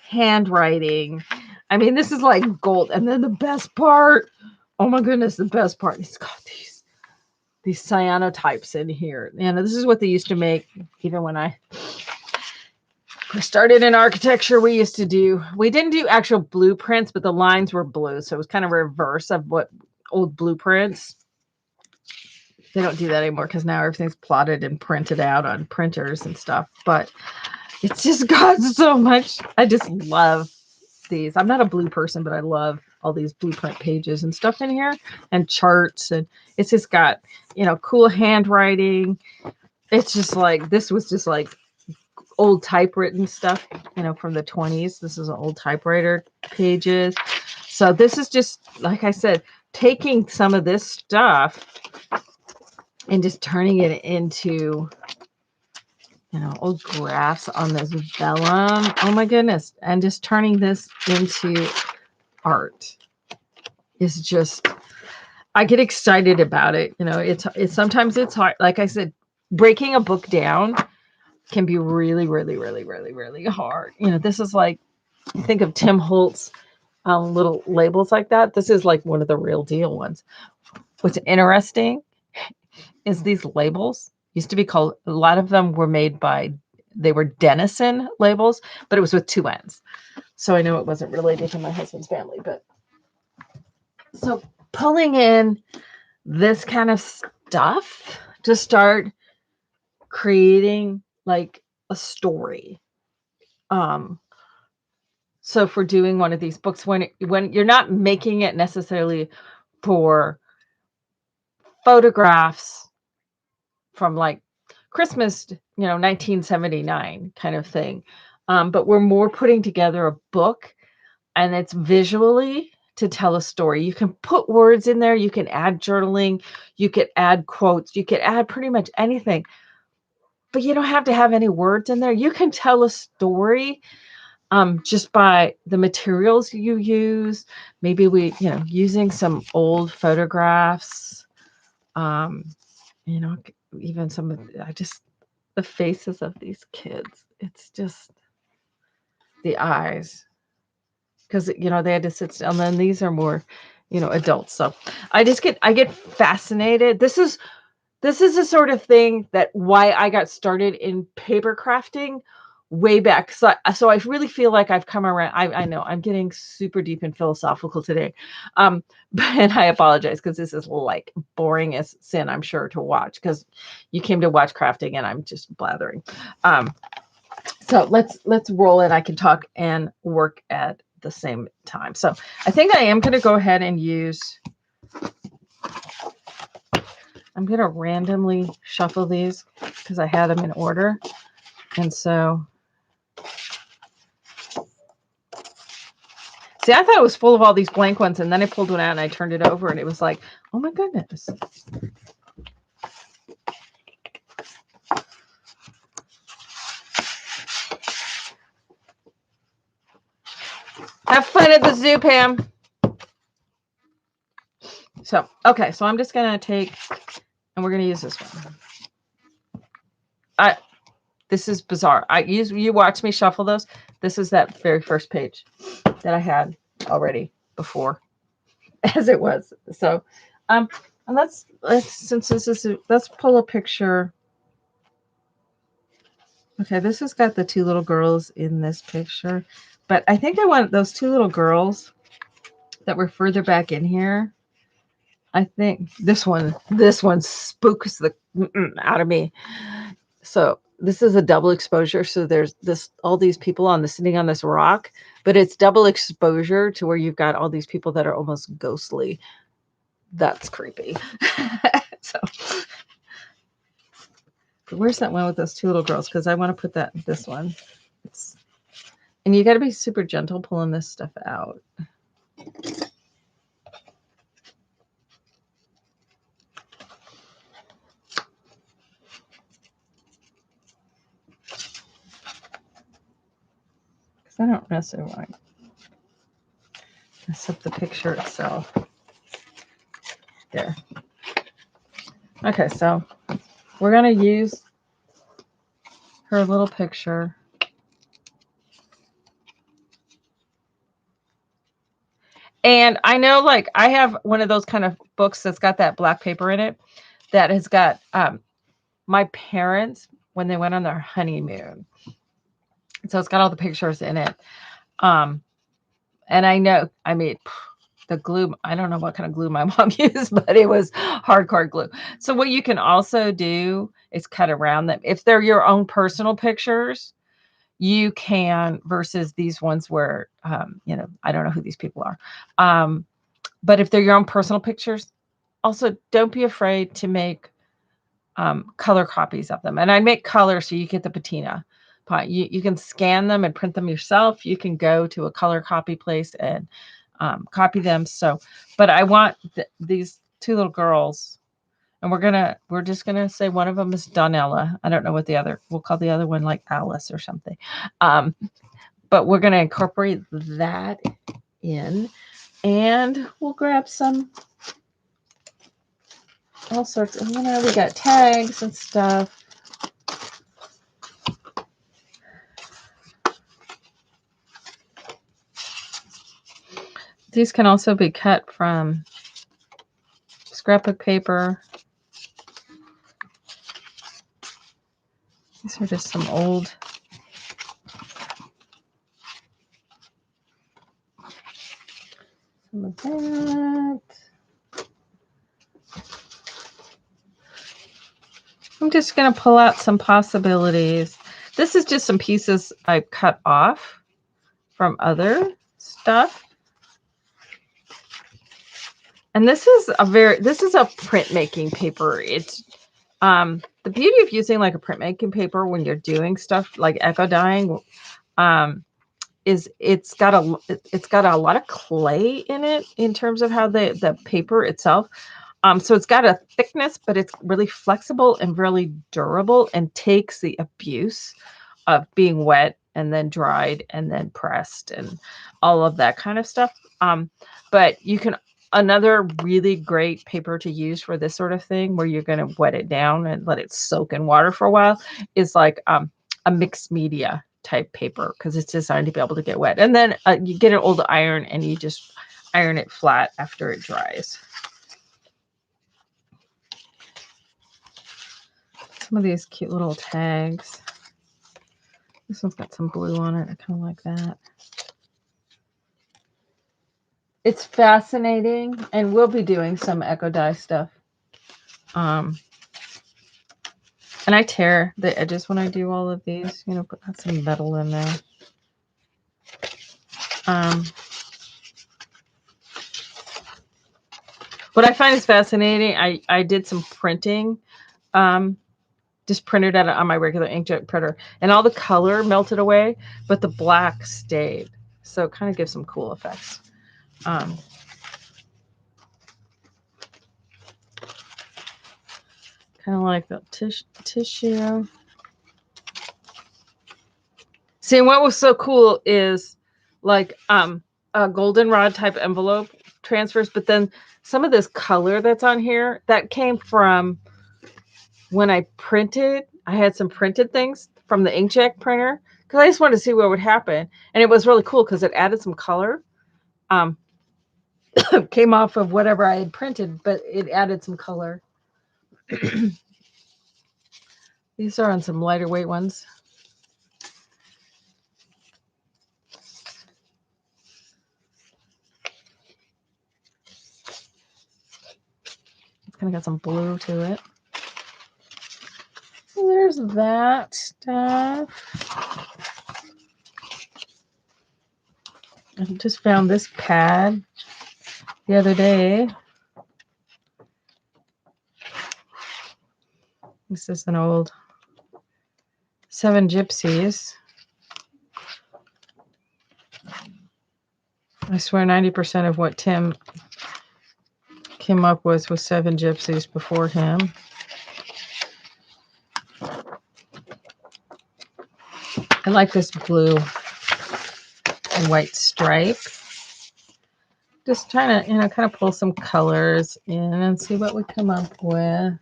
handwriting. I mean, this is like gold. And then the best part, oh my goodness, the best part, it's got these cyanotypes in here. This is what they used to make. Even when I started in architecture, we didn't do actual blueprints, but the lines were blue. So it was kind of reverse of what old blueprints. They don't do that anymore because now everything's plotted and printed out on printers and stuff. But it's just got so much. I just love these. I'm not a blue person, but I love all these blueprint pages and stuff in here and charts. And it's just got, cool handwriting. It's just like, this was just like old typewritten stuff, from the 20s. This is an old typewriter pages. So this is just, like I said, taking some of this stuff and just turning it into, old graphs on this vellum. Oh my goodness. And just turning this into art is just, I get excited about it. It's sometimes it's hard. Like I said, breaking a book down can be really, really, really, really, really hard. This is like, you think of Tim Holtz little labels like that. This is like one of the real deal ones. What's interesting is these labels used to be called, a lot of them were made they were Denison labels, but it was with 2 N's. So I know it wasn't related to my husband's family, but so pulling in this kind of stuff to start creating like a story. So for doing one of these books, when you're not making it necessarily for photographs from like Christmas, 1979 kind of thing. But we're more putting together a book, and it's visually to tell a story. You can put words in there. You can add journaling. You could add quotes. You could add pretty much anything. But you don't have to have any words in there. You can tell a story just by the materials you use. Maybe using some old photographs. Even some of the faces of these kids. It's just the eyes. because they had to sit still. And then these are more, adults. So I get fascinated. This is the sort of thing that why I got started in paper crafting way back. So I really feel like I've come around. I know I'm getting super deep and philosophical today. And I apologize because this is like boring as sin, I'm sure, to watch because you came to watch crafting and I'm just blathering. So let's roll it. I can talk and work at the same time. So I think I am going to go ahead and I'm going to randomly shuffle these because I had them in order. And so, see, I thought it was full of all these blank ones, and then I pulled one out and I turned it over and it was like, oh my goodness. Have fun at the zoo, Pam. So, okay, so I'm just going to take, and we're going to use this one. This is bizarre. You watch me shuffle those. This is that very first page that I had already before, as it was. So, and let's pull a picture. Okay, this has got the two little girls in this picture, but I think I want those two little girls that were further back in here. I think this one spooks the out of me. So this is a double exposure. So there's all these people sitting on this rock, but it's double exposure to where you've got all these people that are almost ghostly. That's creepy. So where's that one with those two little girls? Because I want to put this one. And you got to be super gentle pulling this stuff out. I don't necessarily want to mess up the picture itself. There. Okay, so we're going to use her little picture. And I know, like, I have one of those kind of books that's got that black paper in it that has got my parents when they went on their honeymoon. So it's got all the pictures in it. And I know, the glue, I don't know what kind of glue my mom used, but it was hardcore glue. So what you can also do is cut around them. If they're your own personal pictures, you can, versus these ones where, I don't know who these people are. But if they're your own personal pictures, also don't be afraid to make color copies of them. And I make color so you get the patina. You can scan them and print them yourself. You can go to a color copy place and copy them. So, but I want these two little girls, and we're just gonna say one of them is Donella. I don't know what we'll call the other one like Alice or something. But we're gonna incorporate that in, and we'll grab all sorts of, we got tags and stuff. These can also be cut from scrapbook paper. These are just some old. Some of that. I'm just going to pull out some possibilities. This is just some pieces I cut off from other stuff. And this is a printmaking paper. It's the beauty of using like a printmaking paper when you're doing stuff like eco dyeing is it's got a lot of clay in it in terms of how the paper itself. So it's got a thickness, but it's really flexible and really durable and takes the abuse of being wet and then dried and then pressed and all of that kind of stuff. But another really great paper to use for this sort of thing, where you're going to wet it down and let it soak in water for a while, is like a mixed media type paper because it's designed to be able to get wet. And then you get an old iron and you just iron it flat after it dries. Some of these cute little tags. This one's got some blue on it. I kind of like that. It's fascinating, and we'll be doing some eco dye stuff. And I tear the edges when I do all of these, you know, put some metal in there. What I find is fascinating, I did some printing, just printed it on my regular inkjet printer, and all the color melted away, but the black stayed. So it kind of gives some cool effects. Kind of like the tissue. See, what was so cool is like a goldenrod type envelope transfers, but then some of this color that's on here, that came from when I printed. I had some printed things from the inkjet printer because I just wanted to see what would happen. And it was really cool because it added some color. Came off of whatever I had printed, but it added some color. These are on some lighter weight ones. It's kind of got some blue to it. So there's that stuff. I just found this pad the other day. This is an old 7 Gypsies. I swear 90% of what Tim came up with was 7 Gypsies before him. I like this blue and white stripe. Just trying to, you know, kind of pull some colors in and see what we come up with.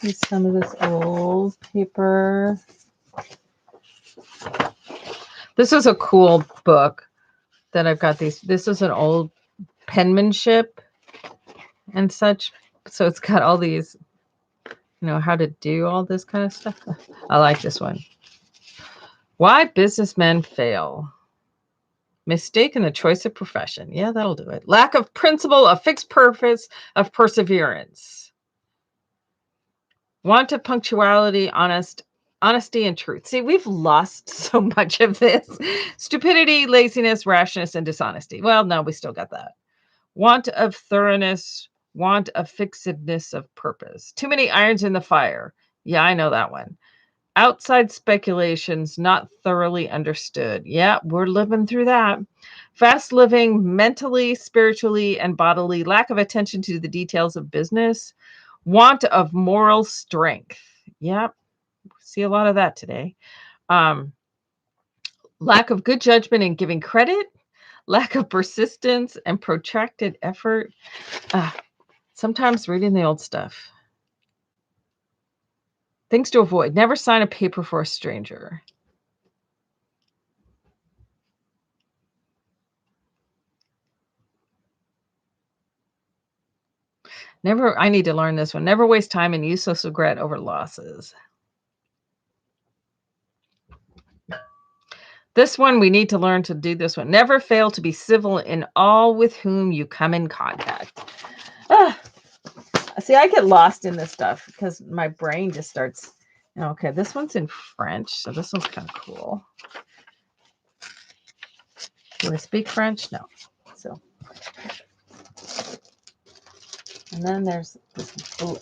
See some of this old paper. This is a cool book that I've got these. This is an old penmanship and such. So it's got all these, you know, how to do all this kind of stuff. I like this one. Why businessmen fail. Mistake in the choice of profession. Yeah, that'll do it. Lack of principle, of fixed purpose, of perseverance. Want of punctuality, honesty, and truth. See, we've lost so much of this. Stupidity, laziness, rashness, and dishonesty. Well, no, we still got that. Want of thoroughness, want of fixedness of purpose. Too many irons in the fire. Yeah, I know that one. Outside speculations not thoroughly understood. Yeah, we're living through that. Fast living mentally, spiritually, and bodily. Lack of attention to the details of business. Want of moral strength. Yep, see a lot of that today. Lack of good judgment in giving credit. Lack of persistence and protracted effort. Sometimes reading the old stuff. Things to avoid. Never sign a paper for a stranger. Never, I need to learn this one. Never waste time and useless regret over losses. This one, we need to learn to do this one. Never fail to be civil in all with whom you come in contact. See, I get lost in this stuff because my brain just starts. Okay, this one's in French, so this one's kind of cool. Do I speak French? No. So, and then there's this.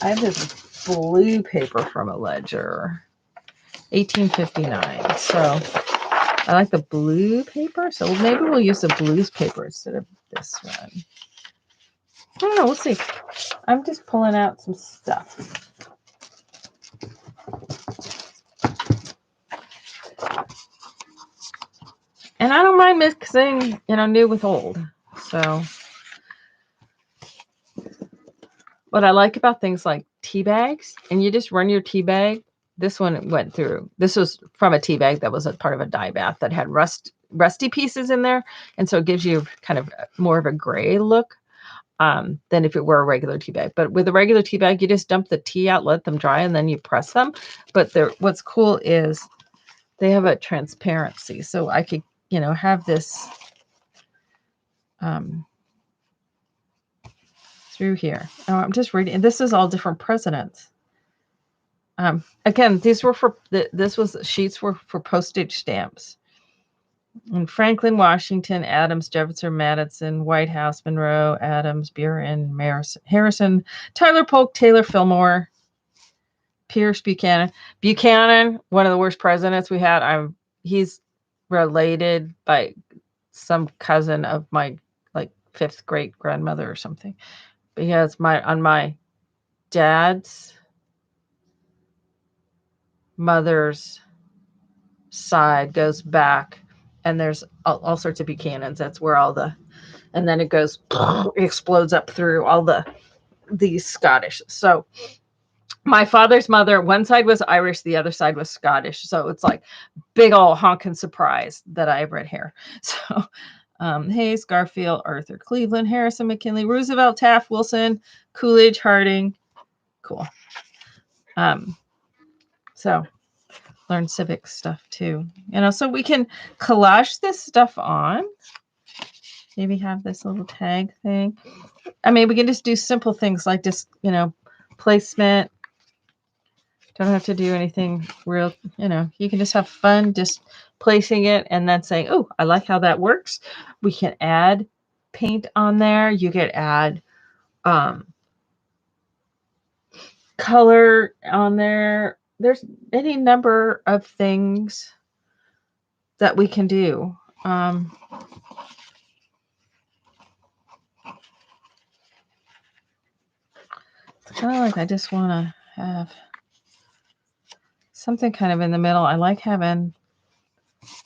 I have this blue paper from a ledger, 1859. So I like the blue paper. So maybe we'll use the blues paper instead of this one. I don't know. We'll see. I'm just pulling out some stuff. And I don't mind mixing, new with old. So what I like about things like tea bags, and you just run your tea bag This one went through. This was from a tea bag that was a part of a dye bath that had rusty pieces in there, and so it gives you kind of more of a gray look than if it were a regular tea bag. But with a regular tea bag, you just dump the tea out, let them dry, and then you press them. But what's cool is they have a transparency, so I could, have this through here. Oh, I'm just reading, and this is all different presidents. Again, these were sheets were for postage stamps. And Franklin, Washington, Adams, Jefferson, Madison, White House, Monroe, Adams, Buren, Harrison, Tyler Polk, Taylor Fillmore, Pierce Buchanan. Buchanan, one of the worst presidents we had. He's related by some cousin of my fifth great grandmother or something. Because on my dad's mother's side goes back, and there's all sorts of Buchanans. That's where and then it goes, explodes up through all these Scottish. So my father's mother, one side was Irish, the other side was Scottish. So it's like big old honking surprise that I have red hair. So Hayes, Garfield, Arthur, Cleveland, Harrison, McKinley, Roosevelt, Taft, Wilson, Coolidge, Harding. Cool. So learn civic stuff too. So we can collage this stuff on. Maybe have this little tag thing. I mean, we can just do simple things like just, placement. Don't have to do anything real, you can just have fun just placing it and then saying, oh, I like how that works. We can add paint on there. You could add color on there. There's any number of things that we can do. It's kind of like I just want to have something kind of in the middle. I like having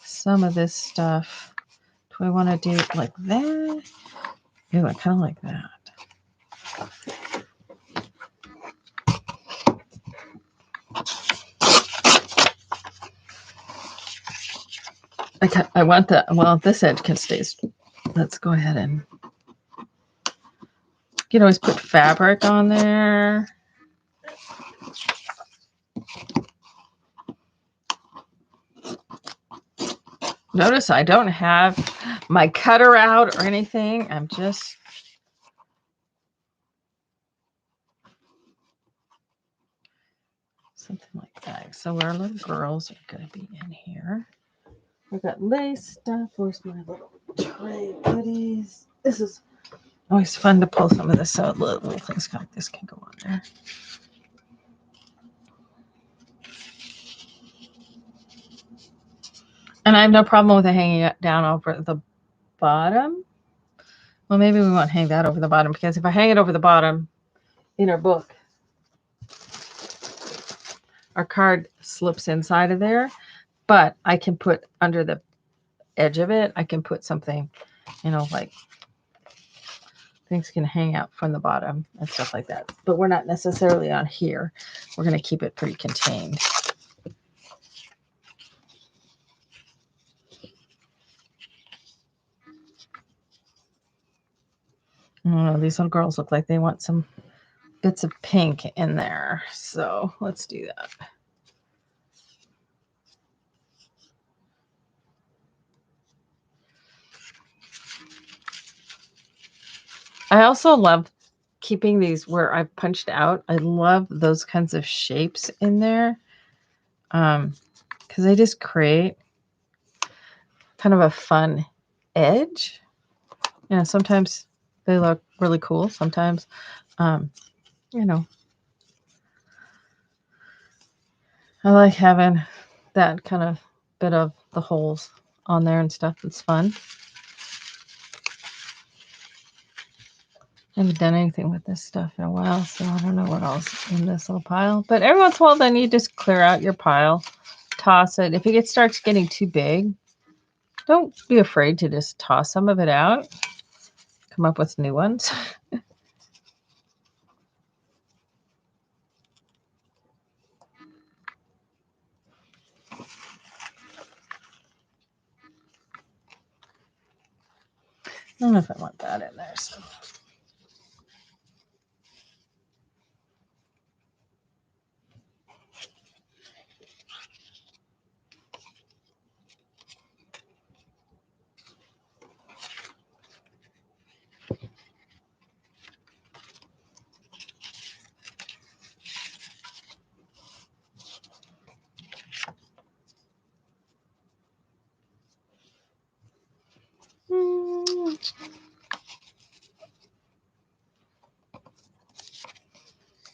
some of this stuff. Do I want to do it like that? Ooh, I kind of like that. I want this edge can stay. Let's go ahead and you can always put fabric on there. Notice I don't have my cutter out or anything. I'm just something like that. So our little girls are going to be in here. I've got lace stuff. Where's my little tray goodies? This is always fun to pull some of this out. Little things like this can go on there. And I have no problem with it hanging it down over the bottom. Well, maybe we won't hang that over the bottom, because if I hang it over the bottom in our book, our card slips inside of there. But I can put under the edge of it, I can put something, like things can hang out from the bottom and stuff like that. But we're not necessarily on here. We're going to keep it pretty contained. Oh, these little girls look like they want some bits of pink in there. So let's do that. I also love keeping these where I've punched out. I love those kinds of shapes in there, because they just create kind of a fun edge. Sometimes they look really cool. Sometimes, I like having that kind of bit of the holes on there and stuff. It's fun. I haven't done anything with this stuff in a while, so I don't know what else in this little pile. But every once in a while, then you just clear out your pile, toss it. If it starts getting too big, don't be afraid to just toss some of it out. Come up with new ones. don't know if I want that in there. So.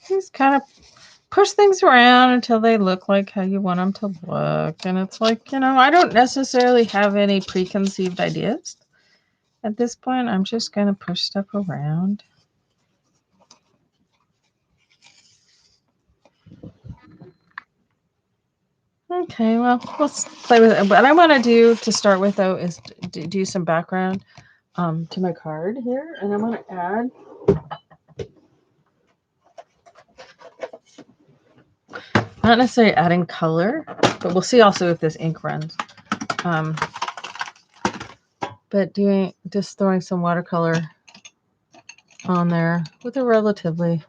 Just kind of push things around until they look like how you want them to look. And it's like, I don't necessarily have any preconceived ideas at this point. I'm just going to push stuff around. Okay, well, let's play with it. What I want to do to start with, though, is do some background to my card here. And I'm going to add not necessarily adding color, but we'll see also if this ink runs. But just throwing some watercolor on there with a relatively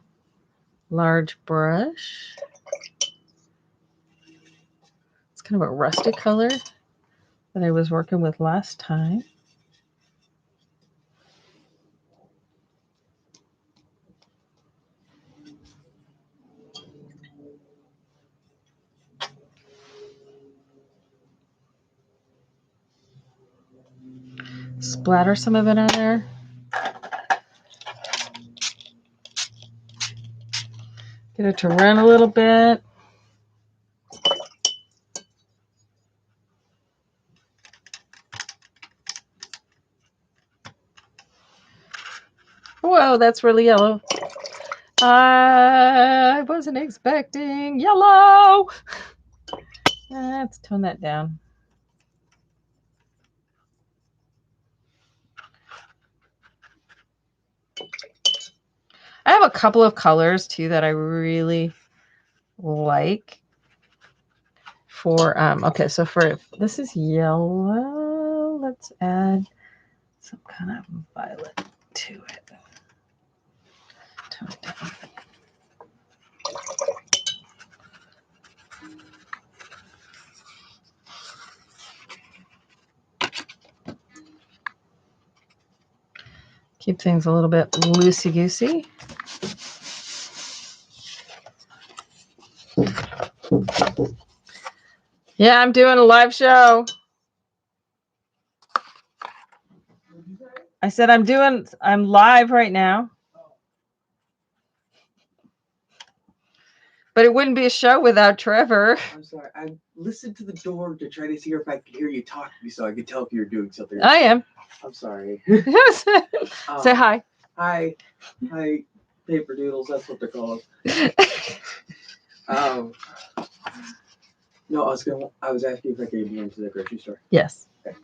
large brush. It's kind of a rusty color that I was working with last time. Splatter some of it on there. Get it to run a little bit. Whoa, that's really yellow. I wasn't expecting yellow. Let's tone that down. I have a couple of colors too that I really like. Okay, so this is yellow. Let's add some kind of violet to it. Tone it down. Keep things a little bit loosey-goosey. Yeah, I'm doing a live show. I said I'm live right now. But it wouldn't be a show without Trevor. I'm sorry. I listened to the door to try to see if I could hear you talking so I could tell if you were doing something. I am. I'm sorry. Say hi. Hi. Hi, paper doodles. That's what they're called. No, I was asking if I could get into the grocery store. Yes. Okay.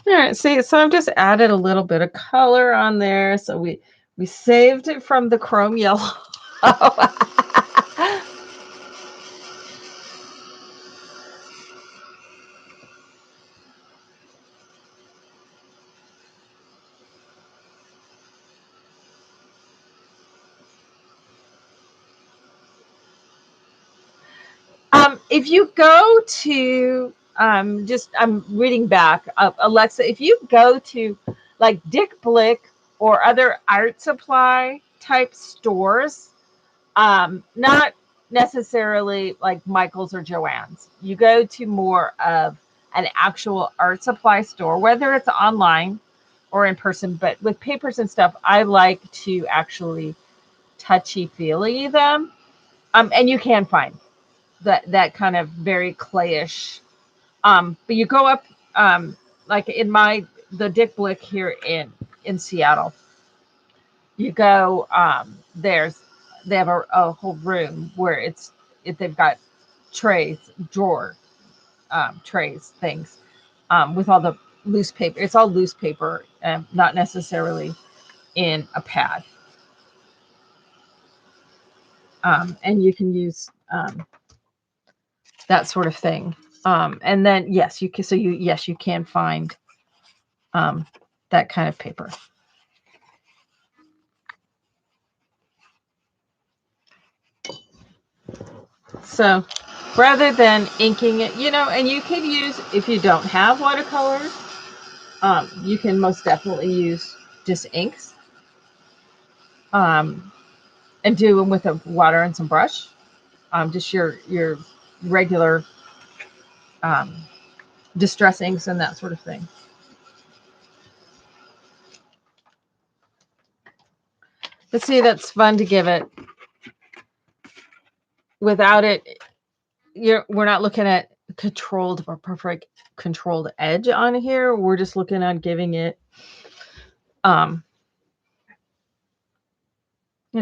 All right, see, so I've just added a little bit of color on there. So we saved it from the chrome yellow. If you go to I'm reading back, Alexa, if you go to like Dick Blick or other art supply type stores, not necessarily like Michael's or Joann's, you go to more of an actual art supply store, whether it's online or in person. But with papers and stuff, I like to actually touchy-feely them, and you can find that kind of very clayish. But you go up, like in the Dick Blick here in Seattle, you go, they have a whole room where they've got trays, trays, things, with all the loose paper. It's all loose paper, not necessarily in a pad. And you can use that sort of thing. And then yes, you can. So you can find that kind of paper. So rather than inking it, and you could use, if you don't have watercolors, you can most definitely use just inks, and do them with a water and some brush, just your regular distress inks and that sort of thing. But see, that's fun to give it. Without it, we're not looking at controlled or perfect controlled edge on here. We're just looking at giving it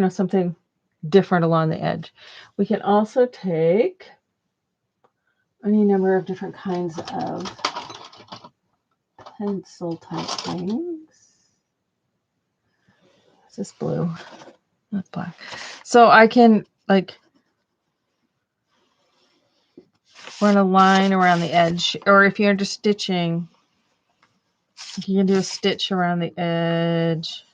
something different along the edge. We can also take any number of different kinds of pencil type things. Is this blue? That's black. So I can run a line around the edge, or if you're just stitching, you can do a stitch around the edge.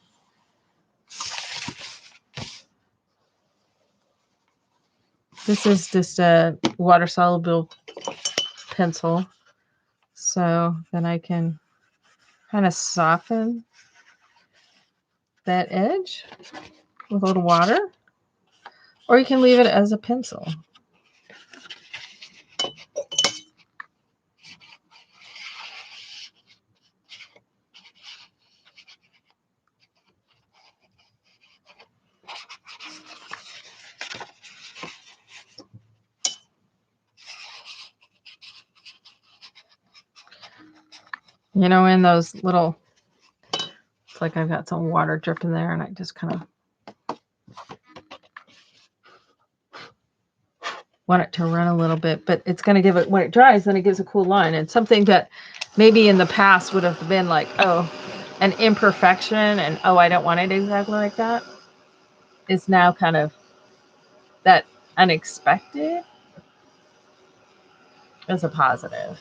This is just a water soluble pencil, so then I can kind of soften that edge with a little water, or you can leave it as a pencil. In those little, it's like I've got some water dripping there, and I just kind of want it to run a little bit, but it's going to give it, when it dries, then it gives a cool line. And something that maybe in the past would have been like, oh, an imperfection, and oh, I don't want it exactly like that, is now kind of that unexpected as a positive.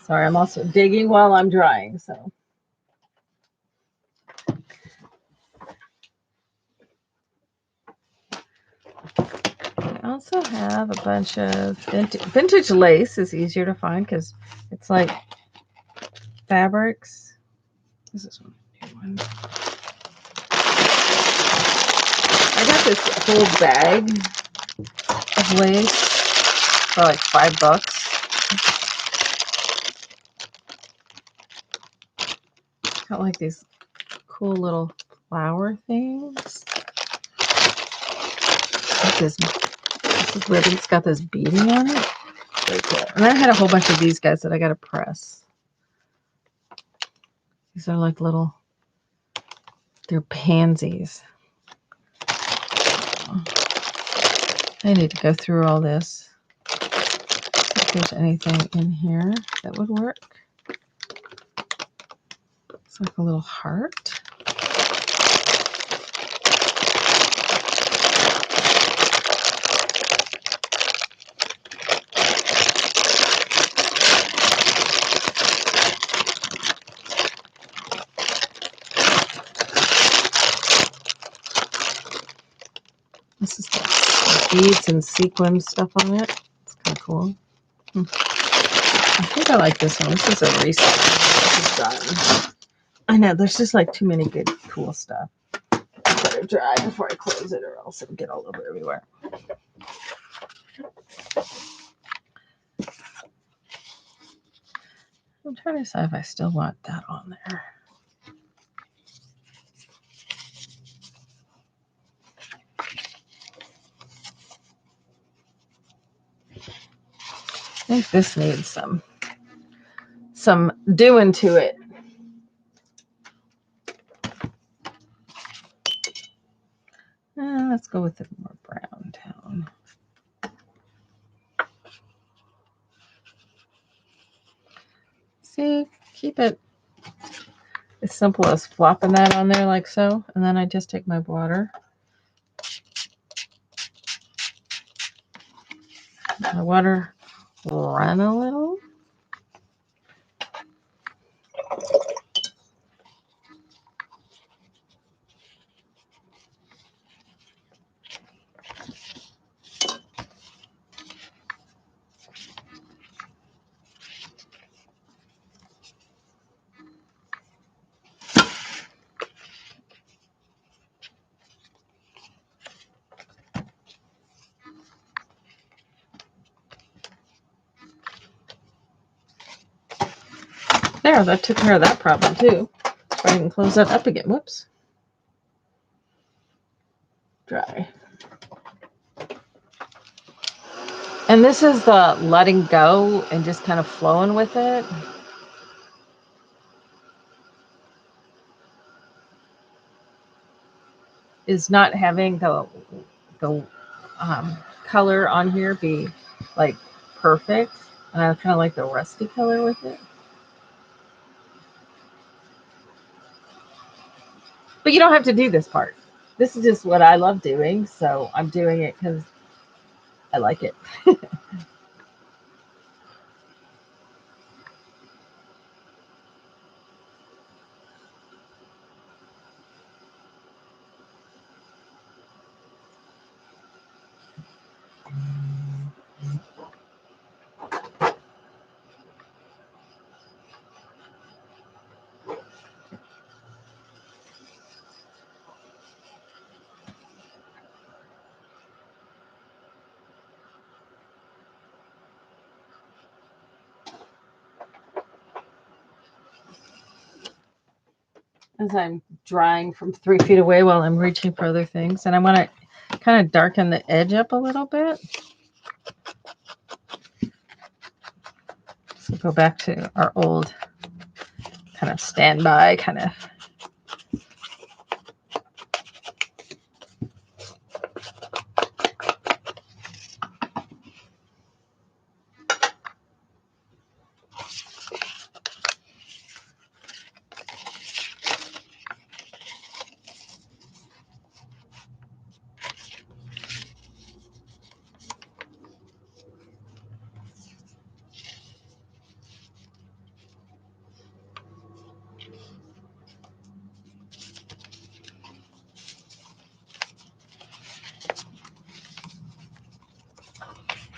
Sorry, I'm also digging while I'm drying, so. I also have a bunch of vintage lace. Is easier to find because it's like fabrics. This is one. I got this whole bag of lace for like $5. Got like these cool little flower things. This ribbon's got this beading on it. Very cool. And I had a whole bunch of these guys that I got to press. These are like little, they're pansies. I need to go through all this. If there's anything in here that would work. It's like a little heart. This is the beads and sequin stuff on it. It's kind of cool. I think I like this one. This is a recent. This is done. I know, there's just like too many good, cool stuff. I better dry before I close it, or else it'll get all over everywhere. I'm trying to decide if I still want that on there. I think this needs some doing to it. Let's go with the more brown tone. See, keep it as simple as flopping that on there like so, and then I just take my water. The water run a little. There, that took care of that problem too. So I can close that up again. Whoops. Dry. And this is the letting go and just kind of flowing with it. Is not having the color on here be like perfect. And I kind of like the rusty color with it. But you don't have to do this part. This is just what I love doing. So I'm doing it because I like it. As I'm drying from 3 feet away while I'm reaching for other things. And I want to kind of darken the edge up a little bit. So go back to our old kind of standby kind of.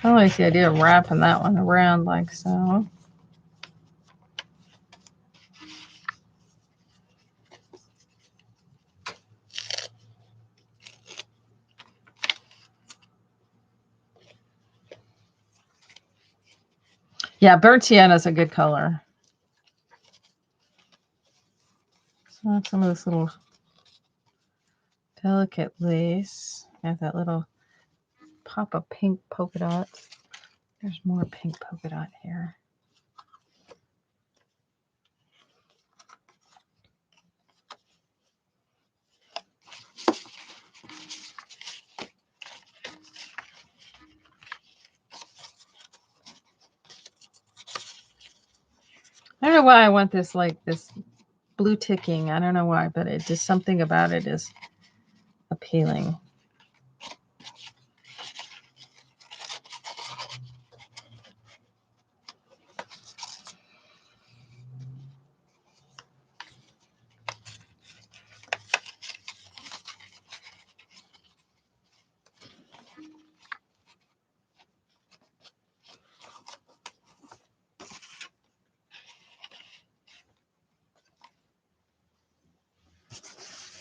I like the idea of wrapping that one around like so. Yeah, burnt sienna is a good color. So that's some of this little delicate lace. Got that little pop of pink polka dots. There's more pink polka dot here. I don't know why I want this like this blue ticking. I don't know why, but it just something about it is appealing.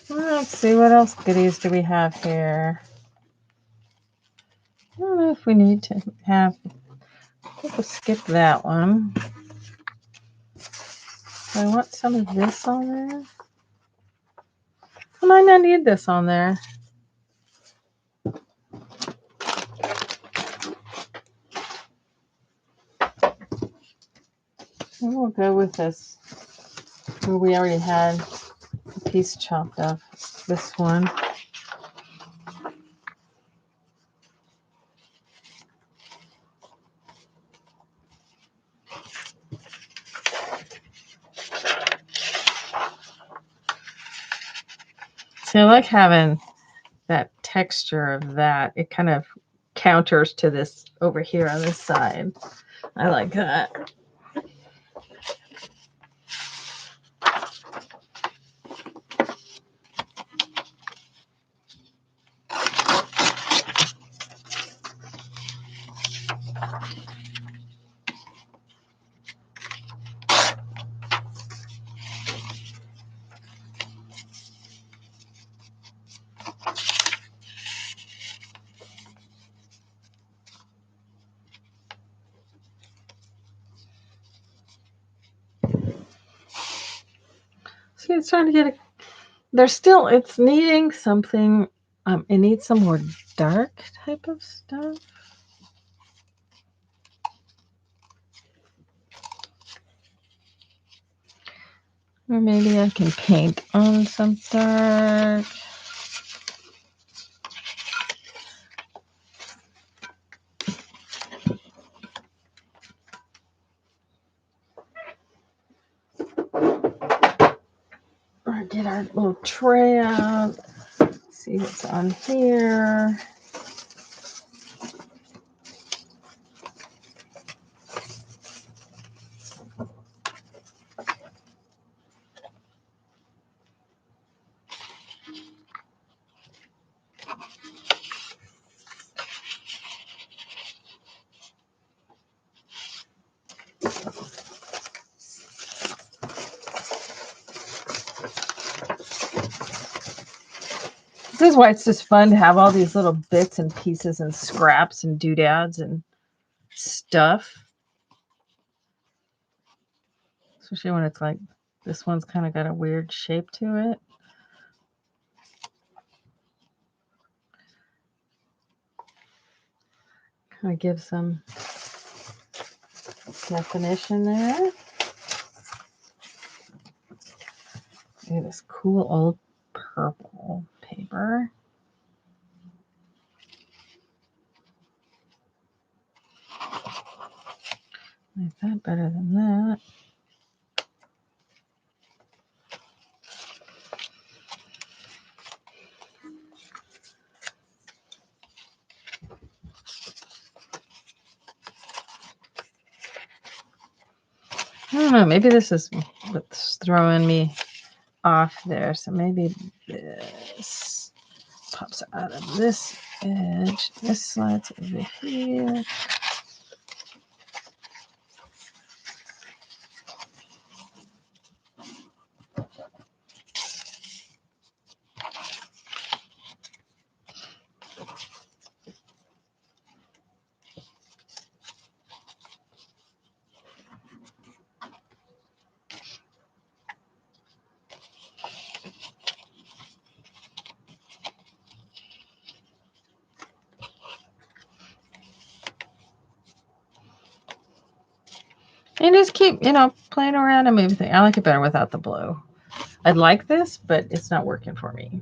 Let's see, what else goodies do we have here? I don't know if we need to have, we'll skip that one. I want some of this on there. I might not need this on there. And we'll go with this, where we already had a piece chopped off. This one. See, I like having that texture of that. It kind of counters to this over here on this side. I like that. See, it's trying to get a, there's still, it's needing something, it needs some more dark type of stuff. Or maybe I can paint on some dark. Or get our little tray out. See what's on here. This is why it's just fun to have all these little bits and pieces and scraps and doodads and stuff. Especially when it's like, this one's kind of got a weird shape to it. Kind of give some definition there. Look at this cool old purple paper. Like that better than that. I don't know, maybe this is what's throwing me off there. So maybe this pops out of this edge. This slides over here. And just keep, playing around and moving things. I like it better without the blue. I'd like this, but it's not working for me.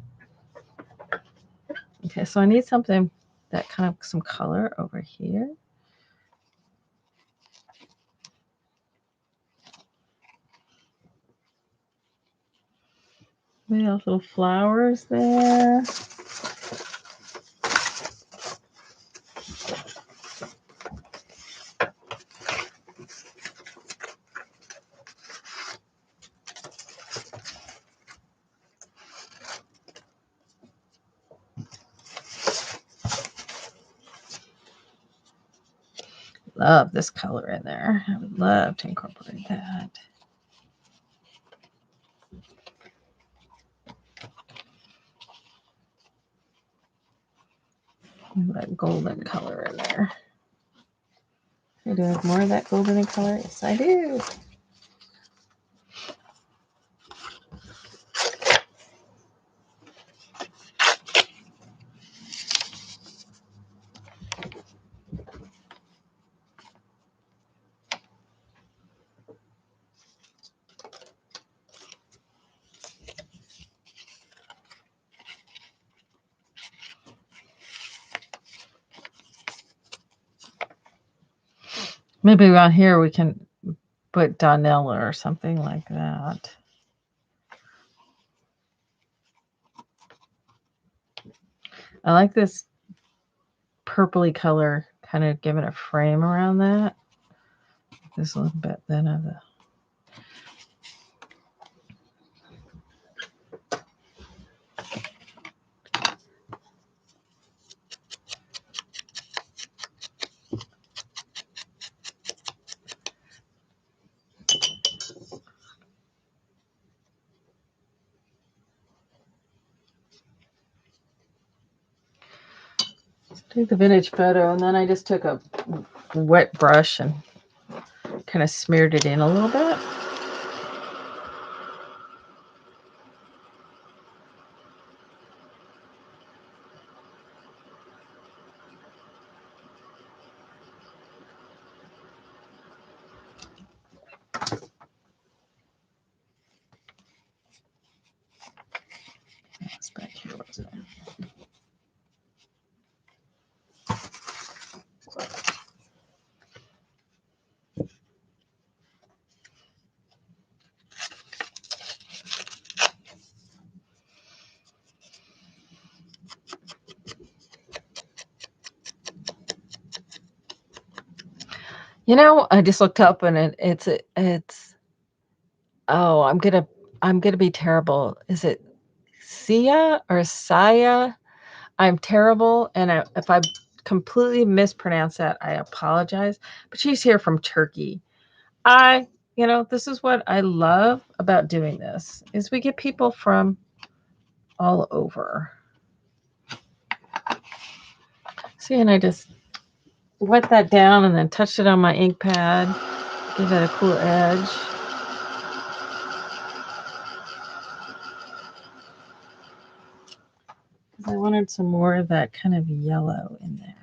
Okay, so I need something that kind of some color over here. Maybe those little flowers there. Love this color in there. I would love to incorporate that. That golden color in there. I do have more of that golden color. Yes, I do. Maybe around here we can put Donella or something like that. I like this purpley color, kind of giving a frame around that. This a little bit then of the. Take the vintage photo, and then I just took a wet brush and kind of smeared it in a little bit. That's back here, wasn't it? You know, I just looked up and it's oh, I'm gonna be terrible. Is it Sia or Saya? I'm terrible, and if I completely mispronounce that, I apologize. But she's here from Turkey. This is what I love about doing this is we get people from all over. See, and I just wet that down and then touched it on my ink pad, give it a cool edge. Because I wanted some more of that kind of yellow in there.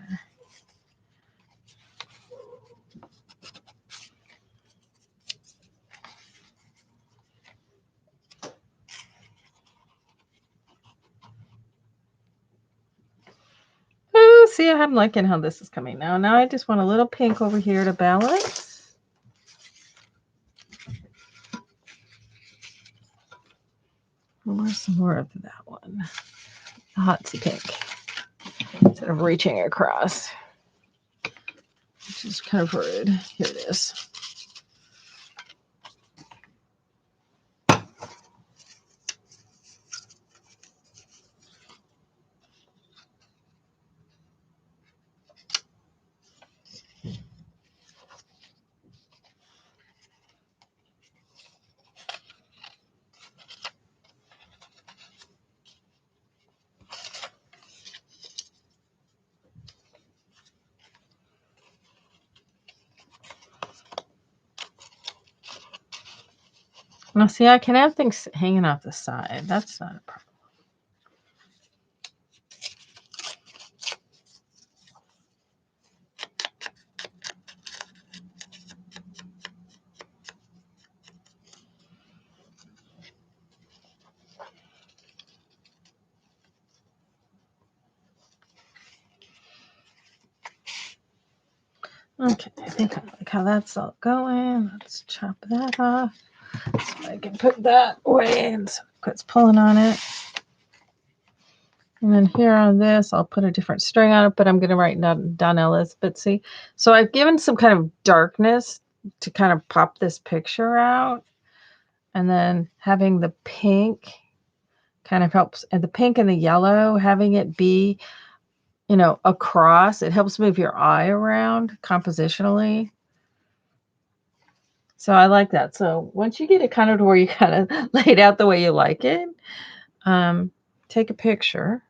Oh, see, I'm liking how this is coming now. Now I just want a little pink over here to balance. Where's some more of that one? The Hotsy pink. Instead of reaching across, which is kind of rude. Here it is. Now, see, I can have things hanging off the side. That's not a problem. Okay, I think I like how that's all going. Let's chop that off so I can put that away and so it's pulling on it. And then here on this, I'll put a different string on it, but I'm going to write Donella's. But see, so I've given some kind of darkness to kind of pop this picture out. And then having the pink kind of helps. And the pink and the yellow, having it be, across, it helps move your eye around compositionally. So I like that. So once you get it kind of to where you kind of laid out the way you like it, take a picture.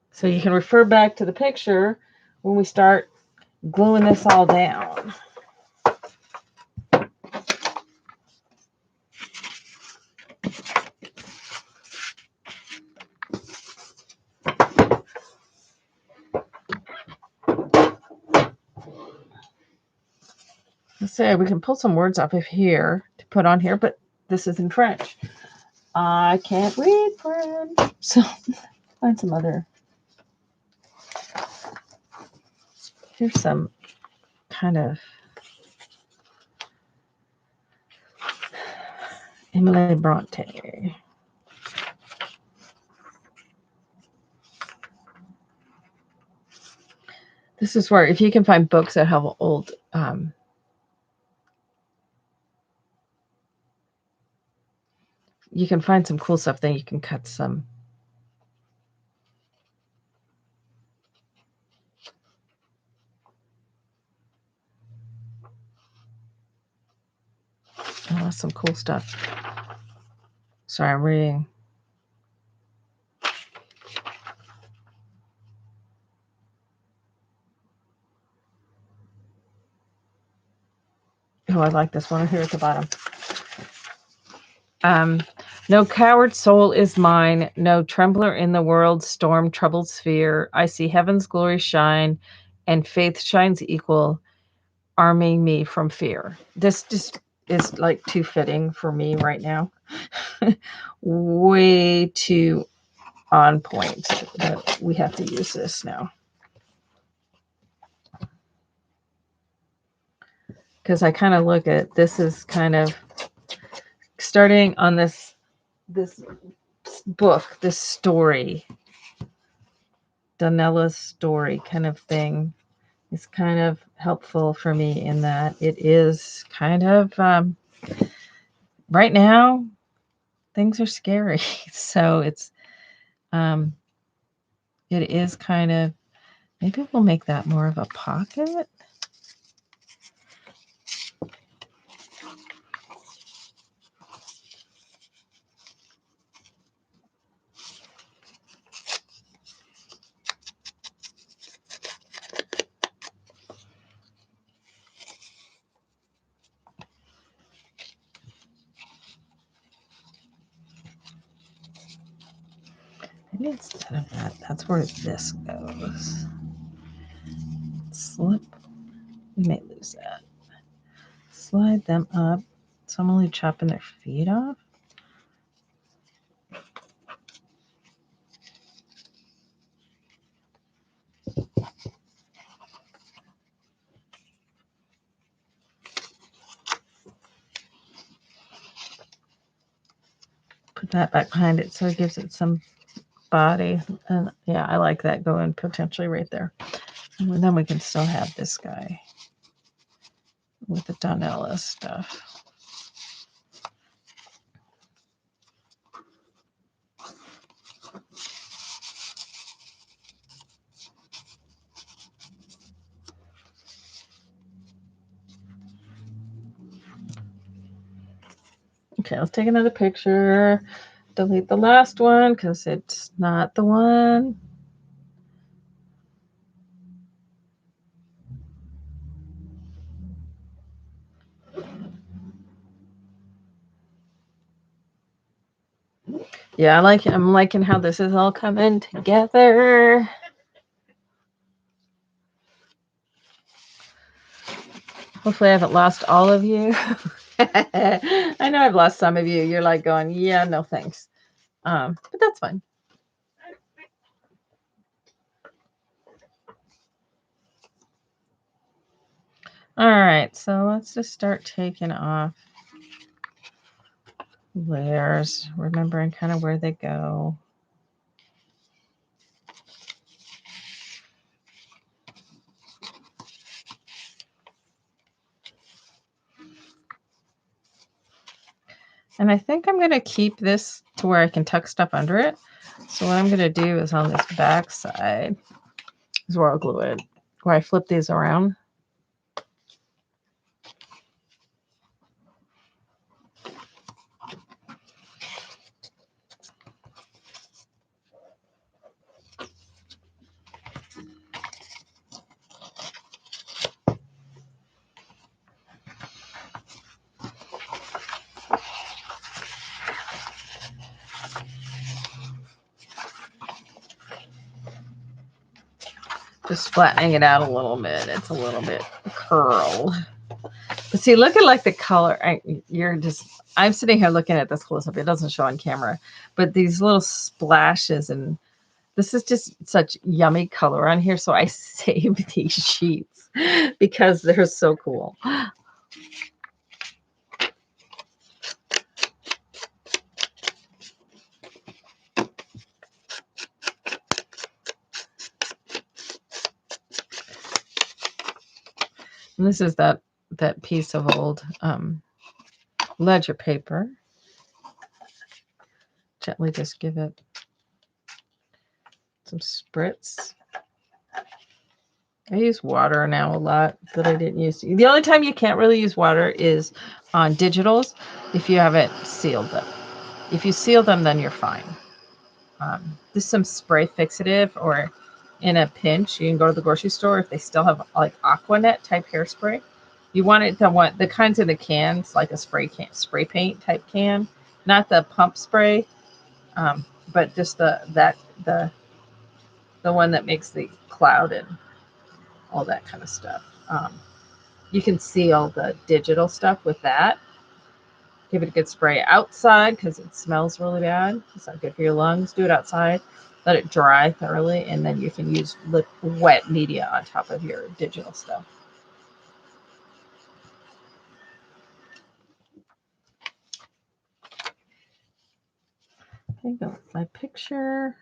So you can refer back to the picture when we start gluing this all down. Let's say we can pull some words off of here to put on here, but this is in French. I can't read French. So find some other Here's some kind of Emily Bronte. This is where, if you can find books that have old, you can find some cool stuff. Then you can cut some. Oh, some cool stuff. Sorry, I'm reading. Oh, I like this one here at the bottom. No coward soul is mine, no trembler in the world's storm troubled sphere. I see heaven's glory shine, and faith shines equal, arming me from fear. This just is like too fitting for me right now. Way too on point that we have to use this now. Because I kind of look at this is kind of starting on this book, this story, Donella's story kind of thing is kind of helpful for me in that it is kind of right now things are scary. So it's it is kind of, maybe we'll make that more of a pocket. Maybe instead of that, that's where this goes. Slip. We may lose that. Slide them up. So I'm only chopping their feet off. Put that back behind it so it gives it some body. And yeah, I like that going potentially right there. And then we can still have this guy with the Donella stuff. Okay, let's take another picture. Delete the last one because it's not the one. Yeah, I'm liking how this is all coming together. Hopefully I haven't lost all of you. I know I've lost some of you. You're like going, yeah, no thanks. But that's fine. All right, so let's just start taking off layers, remembering kind of where they go. And I think I'm going to keep this to where I can tuck stuff under it. So what I'm going to do is on this back side is where I'll glue it, where I flip these around. Just flattening it out a little bit. It's a little bit curled. But see, look at like the color. I'm sitting here looking at this close up. It doesn't show on camera, but these little splashes and This is just such yummy color on here, so I saved these sheets because they're so cool. And this is that piece of old ledger paper. Gently just give it some spritz. I use water now a lot that I didn't use. The only time you can't really use water is on digitals if you haven't sealed them. If you seal them, then you're fine. Just some spray fixative, or in a pinch, you can go to the grocery store if they still have like Aquanet type hairspray. You want it the kinds in the cans, like a spray paint type can, not the pump spray, but just the one that makes the cloud and all that kind of stuff. You can seal the digital stuff with that. Give it a good spray outside because it smells really bad. It's not good for your lungs. Do it outside. Let it dry thoroughly, and then you can use wet media on top of your digital stuff. Okay, go with my picture.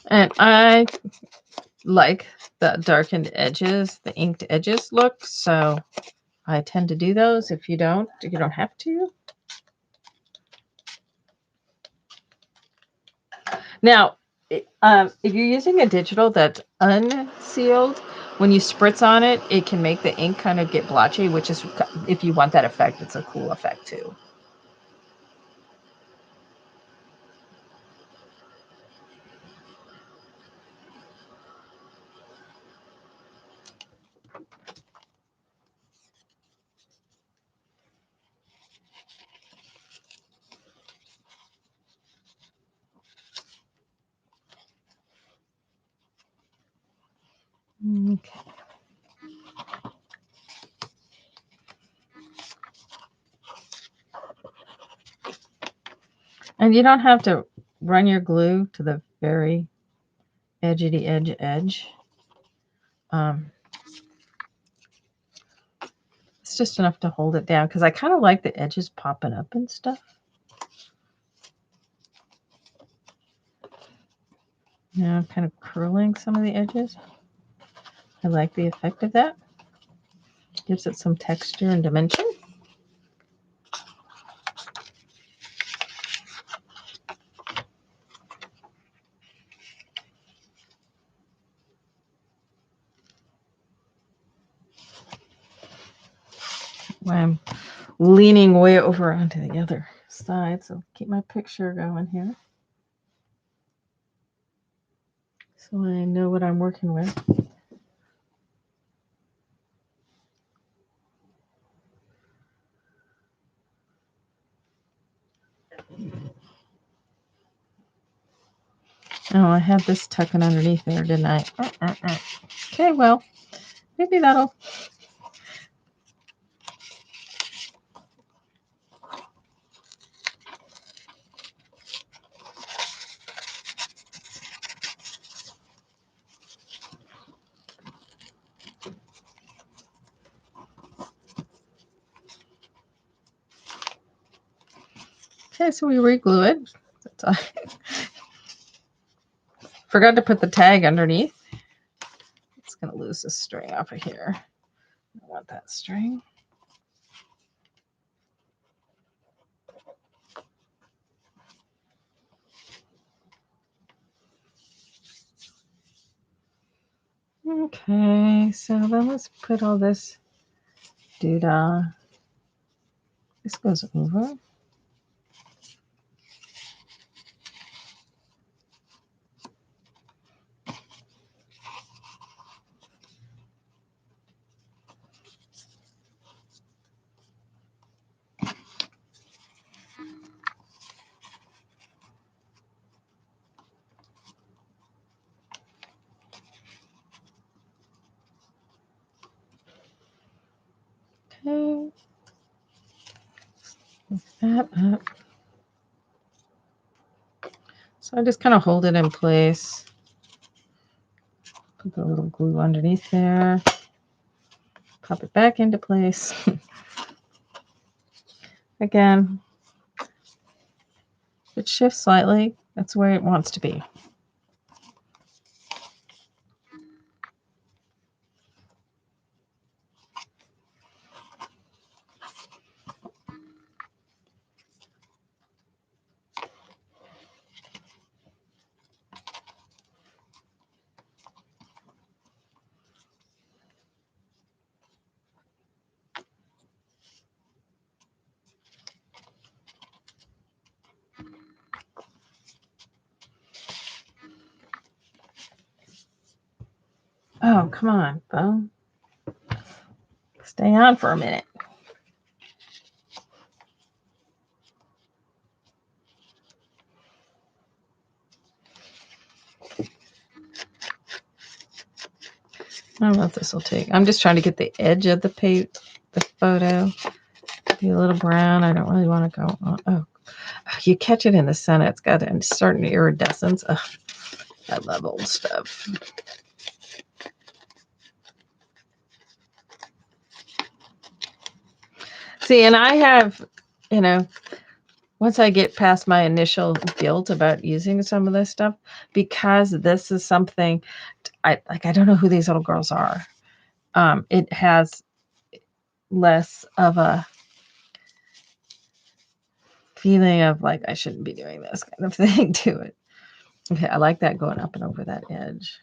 And I like the darkened edges, the inked edges look, so I tend to do those. If you don't have to. Now, if you're using a digital that's unsealed, when you spritz on it, it can make the ink kind of get blotchy, which is, if you want that effect, it's a cool effect too. Okay. And you don't have to run your glue to the very edgy edge. It's just enough to hold it down because I kind of like the edges popping up and stuff. Now I'm kind of curling some of the edges. I like the effect of that. Gives it some texture and dimension. I'm leaning way over onto the other side, so keep my picture going here so I know what I'm working with. Oh, I had this tucking underneath there, didn't I? Okay, well, maybe that'll... Okay, so we re-glue it. That's all. Forgot to put the tag underneath. It's going to lose the string off of here. I don't want that string. Okay, so then let's put all this doodah. This goes over. Okay. Lift that up. So I just kind of hold it in place. Put the little glue underneath there. Pop it back into place. Again, if it shifts slightly, that's where it wants to be. Oh, come on, phone. Stay on for a minute. I don't know if this will take. I'm just trying to get the edge of the photo. Be a little brown. I don't really want to go on. Oh, you catch it in the sun. It's got a certain iridescence. Ugh, I love old stuff. See, and I have, once I get past my initial guilt about using some of this stuff, because this is something I don't know who these little girls are. It has less of a feeling of like I shouldn't be doing this kind of thing to it. Okay, I like that going up and over that edge.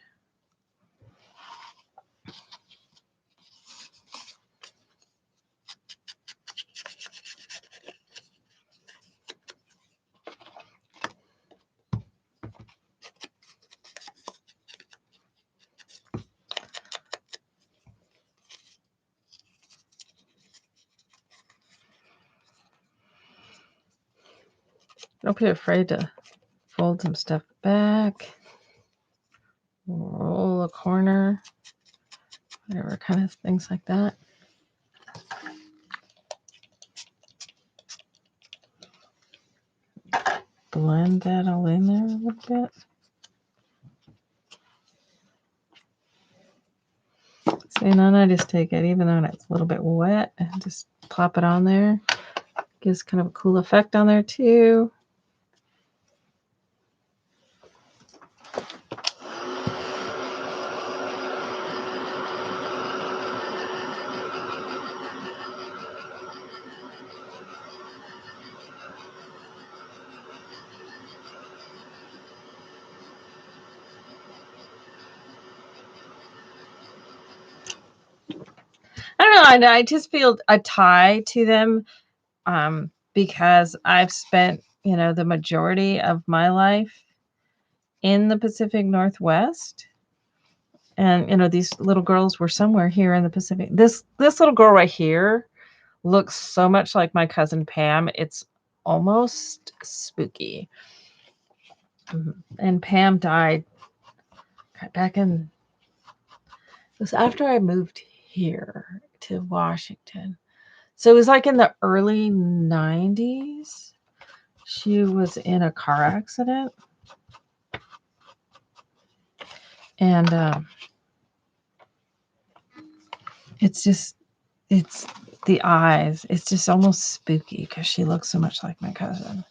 Don't be afraid to fold some stuff back. Roll a corner. Whatever kind of things like that. Blend that all in there a little bit. See, and then I just take it, even though it's a little bit wet, and just plop it on there. Gives kind of a cool effect on there too. I don't know. I just feel a tie to them because I've spent, the majority of my life in the Pacific Northwest. And, these little girls were somewhere here in the Pacific. This little girl right here looks so much like my cousin Pam. It's almost spooky. And Pam died back in, it was after I moved here to Washington. So it was like in the early 90s. She was in a car accident. And it's the eyes. It's just almost spooky because she looks so much like my cousin.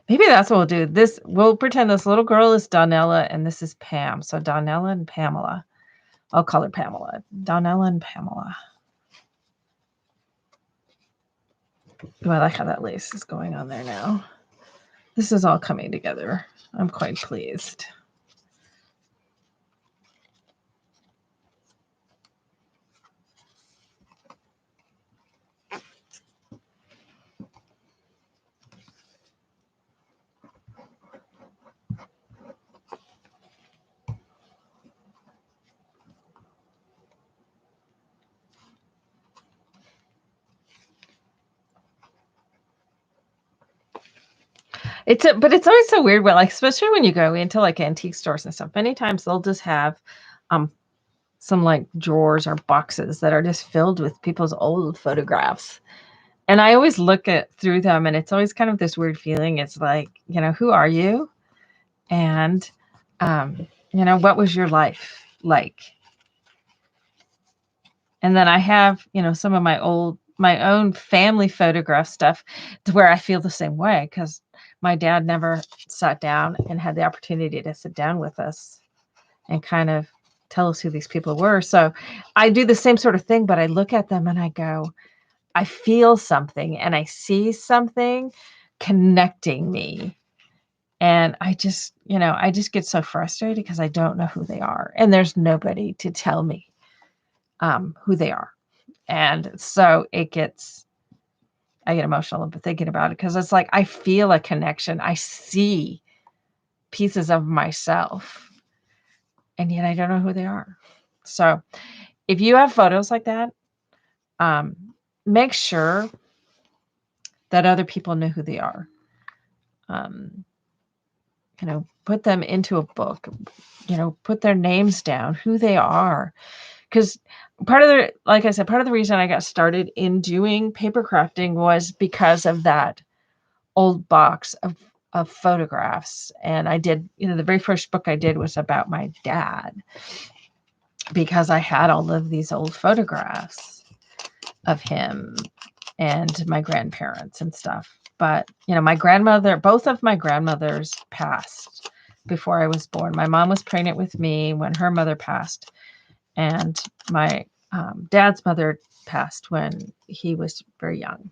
Maybe that's what we'll do. We'll pretend this little girl is Donella and this is Pam. So Donella and Pamela. I'll call her Pamela. Donella and Pamela. Oh, I like how that lace is going on there now. This is all coming together. I'm quite pleased. But it's always so weird when, like, especially when you go into like antique stores and stuff. Many times they'll just have some like drawers or boxes that are just filled with people's old photographs. And I always look at through them, and it's always kind of this weird feeling. It's like, who are you? And, what was your life like? And then I have, some of my own family photograph stuff to where I feel the same way, because my dad never sat down and had the opportunity to sit down with us and kind of tell us who these people were. So I do the same sort of thing, but I look at them and I go, I feel something and I see something connecting me. And I just get so frustrated because I don't know who they are. And there's nobody to tell me who they are. And so I get emotional thinking about it, because it's like I feel a connection. I see pieces of myself, and yet I don't know who they are. So if you have photos like that, make sure that other people know who they are. Put them into a book, put their names down, who they are. Because like I said, part of the reason I got started in doing paper crafting was because of that old box of photographs. And I did, the very first book I did was about my dad, because I had all of these old photographs of him and my grandparents and stuff. But, both of my grandmothers passed before I was born. My mom was pregnant with me when her mother passed, and my dad's mother passed when he was very young.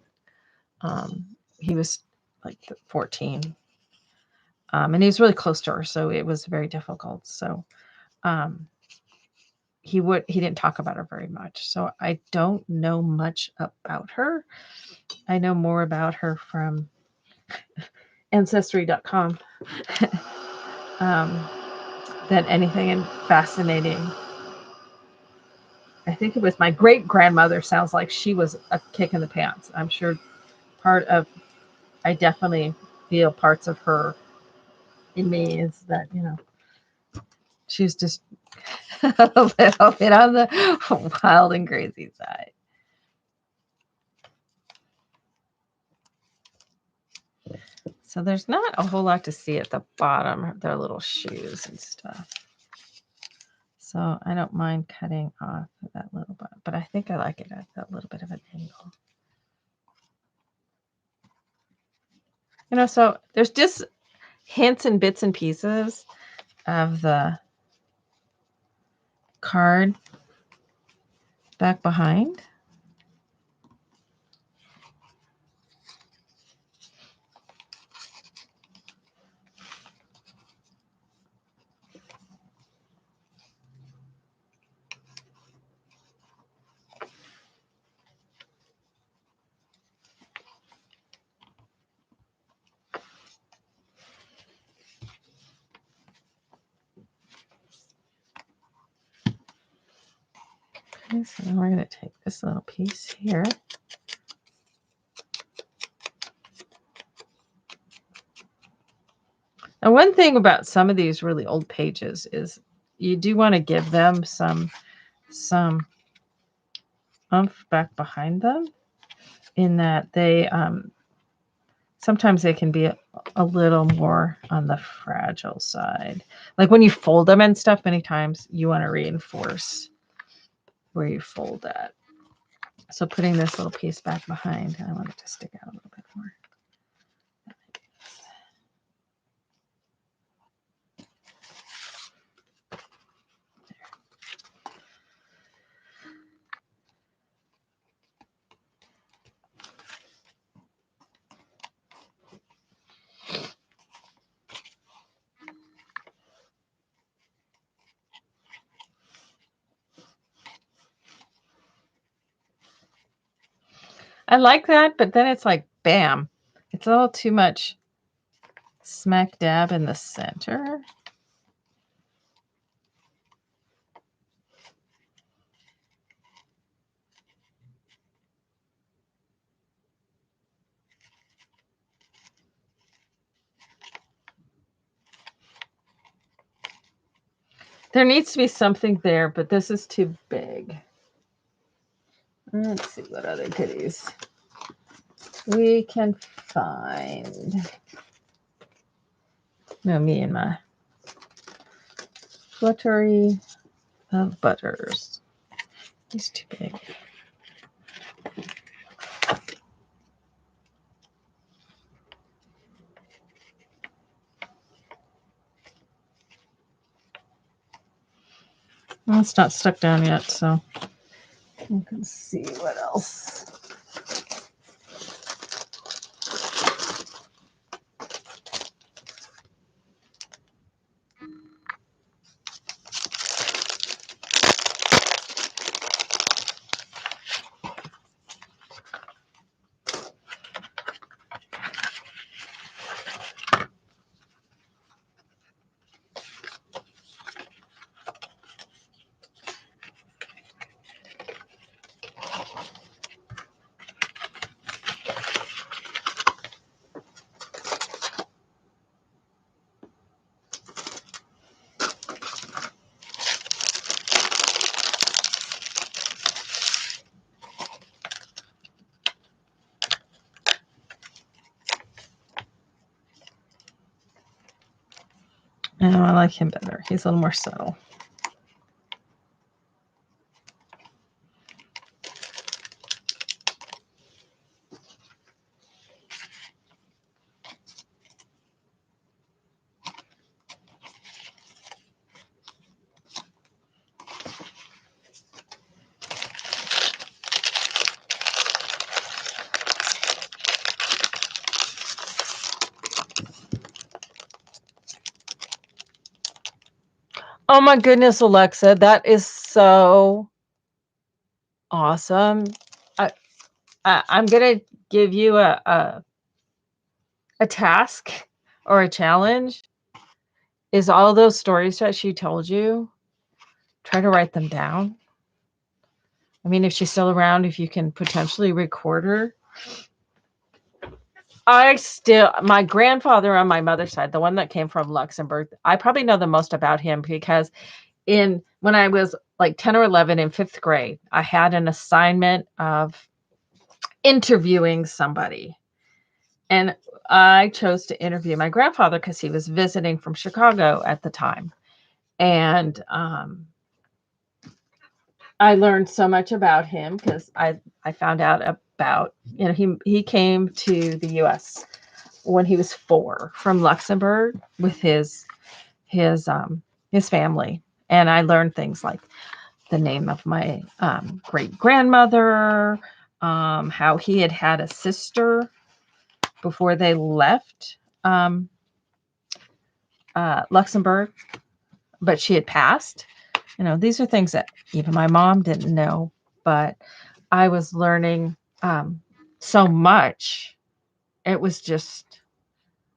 He was like 14. And he was really close to her, so it was very difficult. So he didn't talk about her very much. So I don't know much about her. I know more about her from Ancestry.com than anything. And fascinating. I think it was my great grandmother. Sounds like she was a kick in the pants. I'm sure I definitely feel parts of her in me, is that, she's just a little bit on the wild and crazy side. So there's not a whole lot to see at the bottom, their little shoes and stuff. So I don't mind cutting off that little bit, but I think I like it at that little bit of an angle. So there's just hints and bits and pieces of the card back behind. Okay, so then we're going to take this little piece here. Now, one thing about some of these really old pages is you do want to give them some oomph back behind them, in that they sometimes they can be a little more on the fragile side. Like when you fold them and stuff, many times you want to reinforce where you fold at. So putting this little piece back behind, I want it to stick out a little bit more. I like that, but then it's like, bam, it's a little too much smack dab in the center. There needs to be something there, but this is too big. Let's see what other goodies we can find. No, me and my fluttery of butters. He's too big. Well, it's not stuck down yet, so you can see what else. Oh, I like him better. He's a little more subtle. Oh my goodness, Alexa, that is so awesome. I'm gonna give you a task or a challenge. Is all those stories that she told you, try to write them down. I mean, if she's still around, if you can potentially record her. My grandfather on my mother's side, the one that came from Luxembourg, I probably know the most about him because when I was like 10 or 11 in 5th grade, I had an assignment of interviewing somebody. And I chose to interview my grandfather because he was visiting from Chicago at the time. And I learned so much about him because I found out about, he came to the U.S. when he was 4 from Luxembourg with his family. And I learned things like the name of my great grandmother, how he had a sister before they left Luxembourg, but she had passed. These are things that even my mom didn't know, but I was learning so much. It was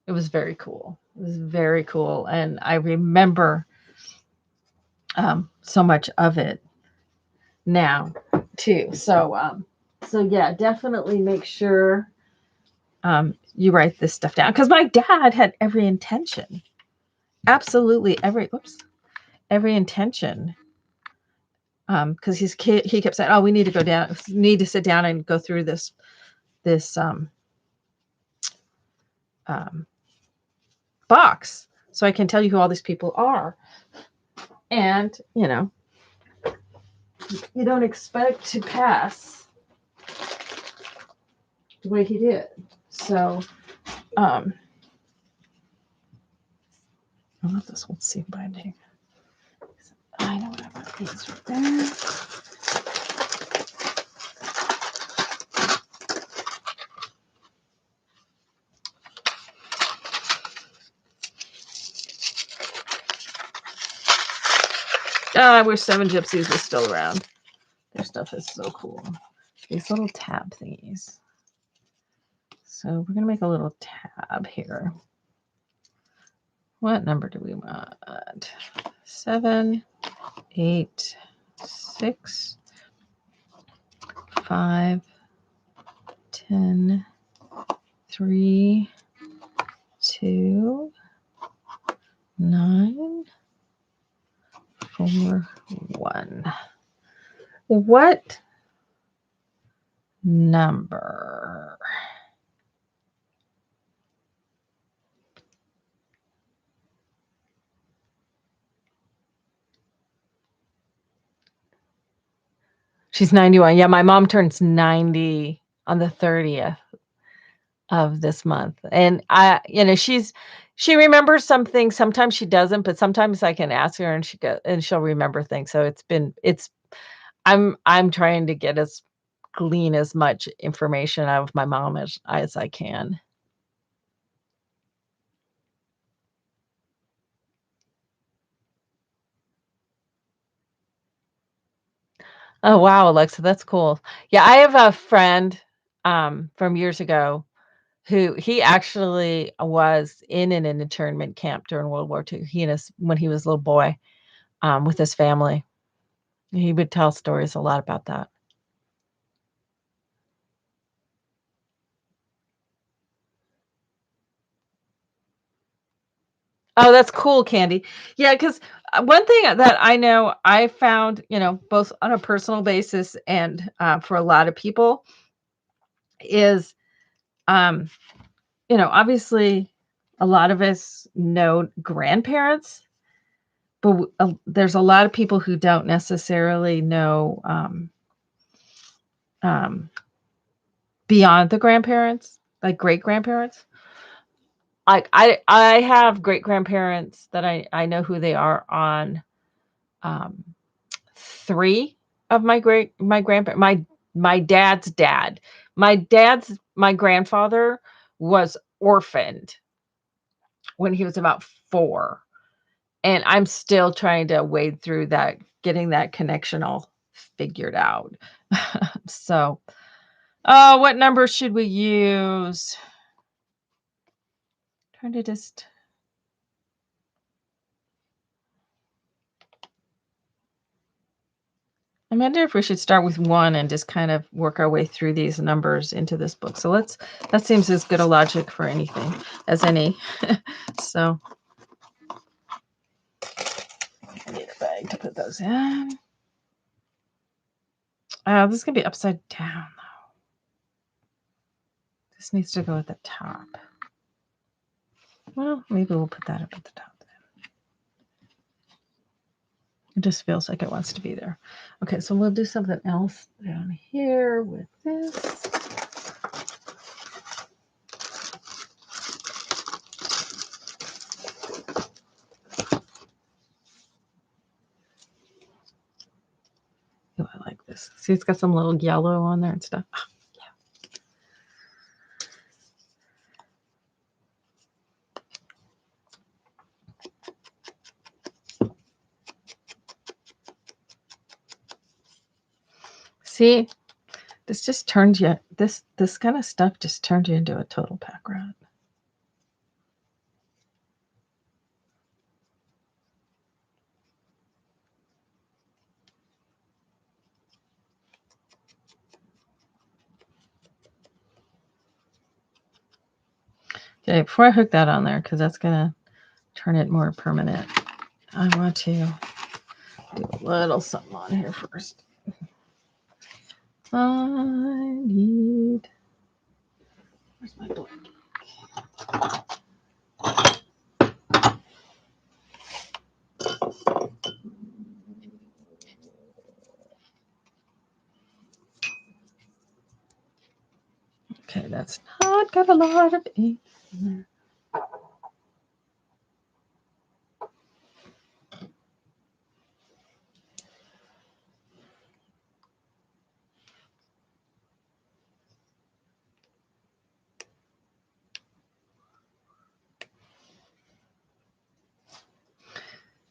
very cool. It was very cool. And I remember so much of it now too. So yeah, definitely make sure you write this stuff down, because my dad had every intention, absolutely every intention, because he kept saying, oh, we need to sit down and go through this box so I can tell you who all these people are. And you don't expect to pass the way he did. So I love this whole seam binding. I know what I want these right there. I wish 7 Gypsies was still around. Their stuff is so cool. These little tab thingies. So we're going to make a little tab here. What number do we want? 7, 8, 6, 5, 10, 3, 2, 9, 441. What number? She's 91. Yeah, my mom turns 90 on the 30th of this month. And she remembers some things. Sometimes she doesn't, but sometimes I can ask her and she'll remember things. So I'm trying to glean as much information out of my mom as I can. Oh wow, Alexa, that's cool. Yeah, I have a friend from years ago who he actually was in an internment camp during World War II. When he was a little boy, with his family. He would tell stories a lot about that. Oh, that's cool, Candy. Yeah, because one thing that I know I found, both on a personal basis and for a lot of people is, um, obviously a lot of us know grandparents, but there's a lot of people who don't necessarily know um, beyond the grandparents, like great grandparents. Like I have great grandparents that I know who they are on um, three of my grandpa my dad's dad. My grandfather was orphaned when he was about 4. And I'm still trying to wade through that, getting that connection all figured out. So, what number should we use? Trying to just I wonder if we should start with 1 and just kind of work our way through these numbers into this book. So that seems as good a logic for anything as any. So I need a bag to put those in. This is going to be upside down, though. This needs to go at the top. Well, maybe we'll put that up at the top then. It just feels like it wants to be there. Okay, so we'll do something else down here with this. Oh, I like this. See, it's got some little yellow on there and stuff. Oh, yeah. See, this just turns you, this kind of stuff just turns you into a total pack rat. Okay, before I hook that on there, because that's going to turn it more permanent, I want to do a little something on here first. I need, where's my blanket? Okay, that's not got a lot of ink in there.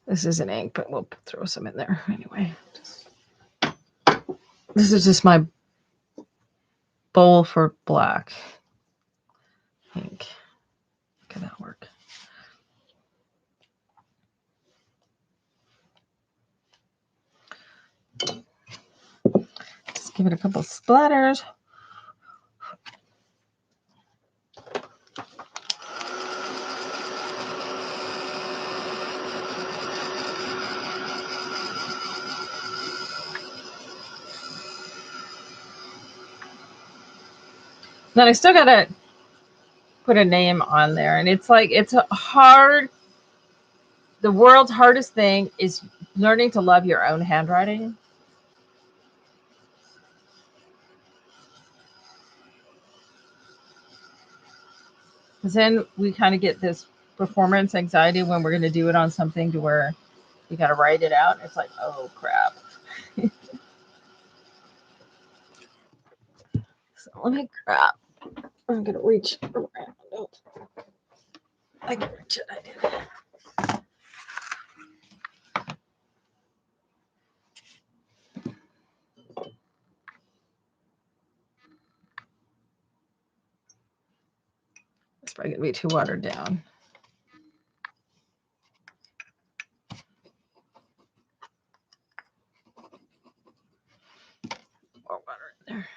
This isn't ink, but we'll throw some in there anyway. This is just my bowl for black ink. Can that work? Just give it a couple splatters. Then I still gotta put a name on there, and it's like it's hard. The world's hardest thing is learning to love your own handwriting. Because then we kind of get this performance anxiety when we're going to do it on something to where you got to write it out. It's like, oh crap. So let me grab. I'm going to reach around. Oh, I can reach it. I did. It's probably going to be too watered down. More water in there.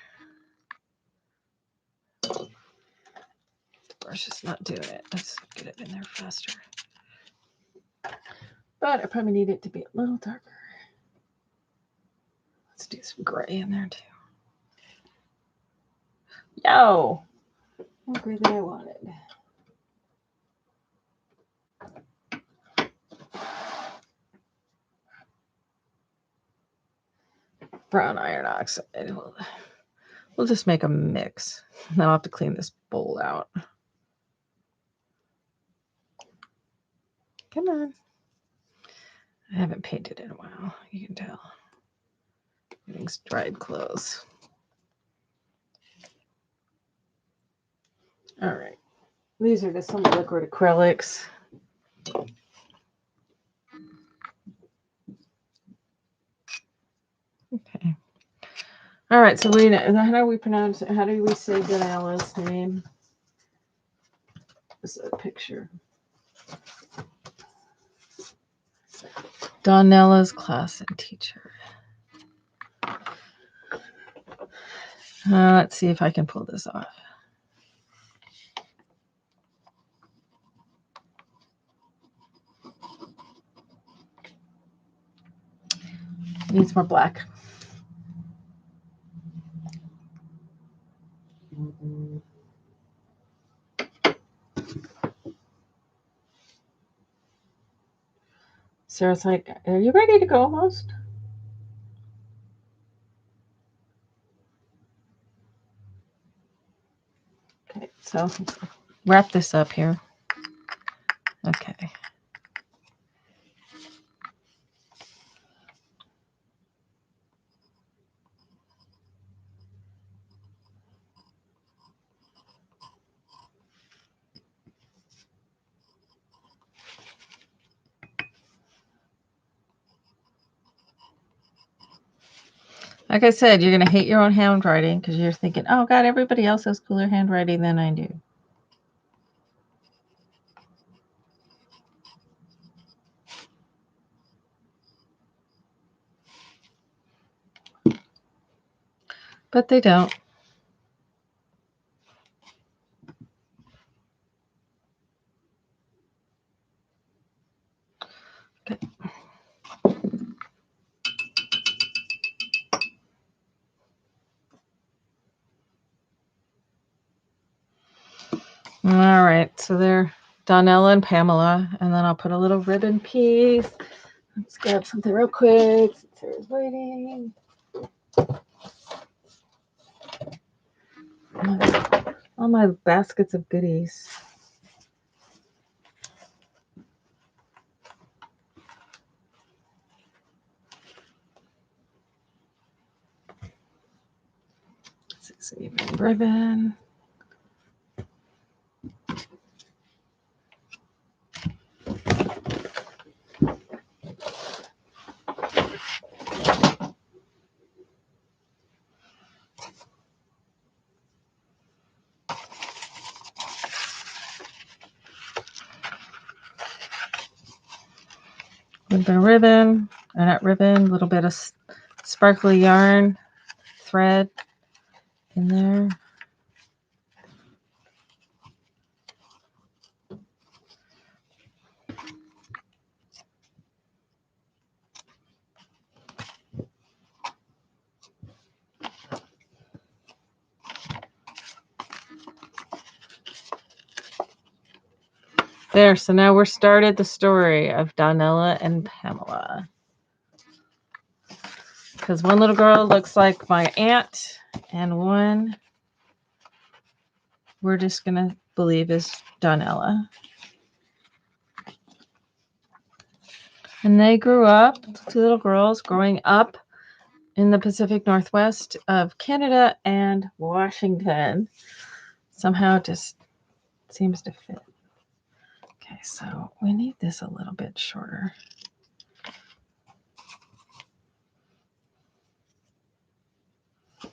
The brush is not doing it. Let's get it in there faster. But I probably need it to be a little darker. Let's do some gray in there too. Yo! What gray that I wanted. Brown iron oxide. We'll just make a mix. Then I'll have to clean this bowl out. Come on. I haven't painted in a while. You can tell. Everything's dried close. All right. These are just some liquid acrylics. Okay. All right. So how do we pronounce it? How do we say Donella's name? This is a picture. Donella's class and teacher. Let's see if I can pull this off. Needs more black. Sarah's like, are you ready to go almost? Okay, so wrap this up here. Okay. Like I said, you're going to hate your own handwriting because you're thinking, oh, God, everybody else has cooler handwriting than I do. But they don't. Okay. All right, so they're Donella and Pamela, and then I'll put a little ribbon piece. Let's grab something real quick. Sarah's waiting. All my baskets of goodies. Even ribbon. A little bit of ribbon, or not ribbon, a little bit of sparkly yarn thread in there. There, so now we're started the story of Donella and Pamela. Because one little girl looks like my aunt, and one we're just going to believe is Donella. And they grew up, 2 little girls growing up in the Pacific Northwest of Canada and Washington. Somehow it just seems to fit. Okay, so we need this a little bit shorter. I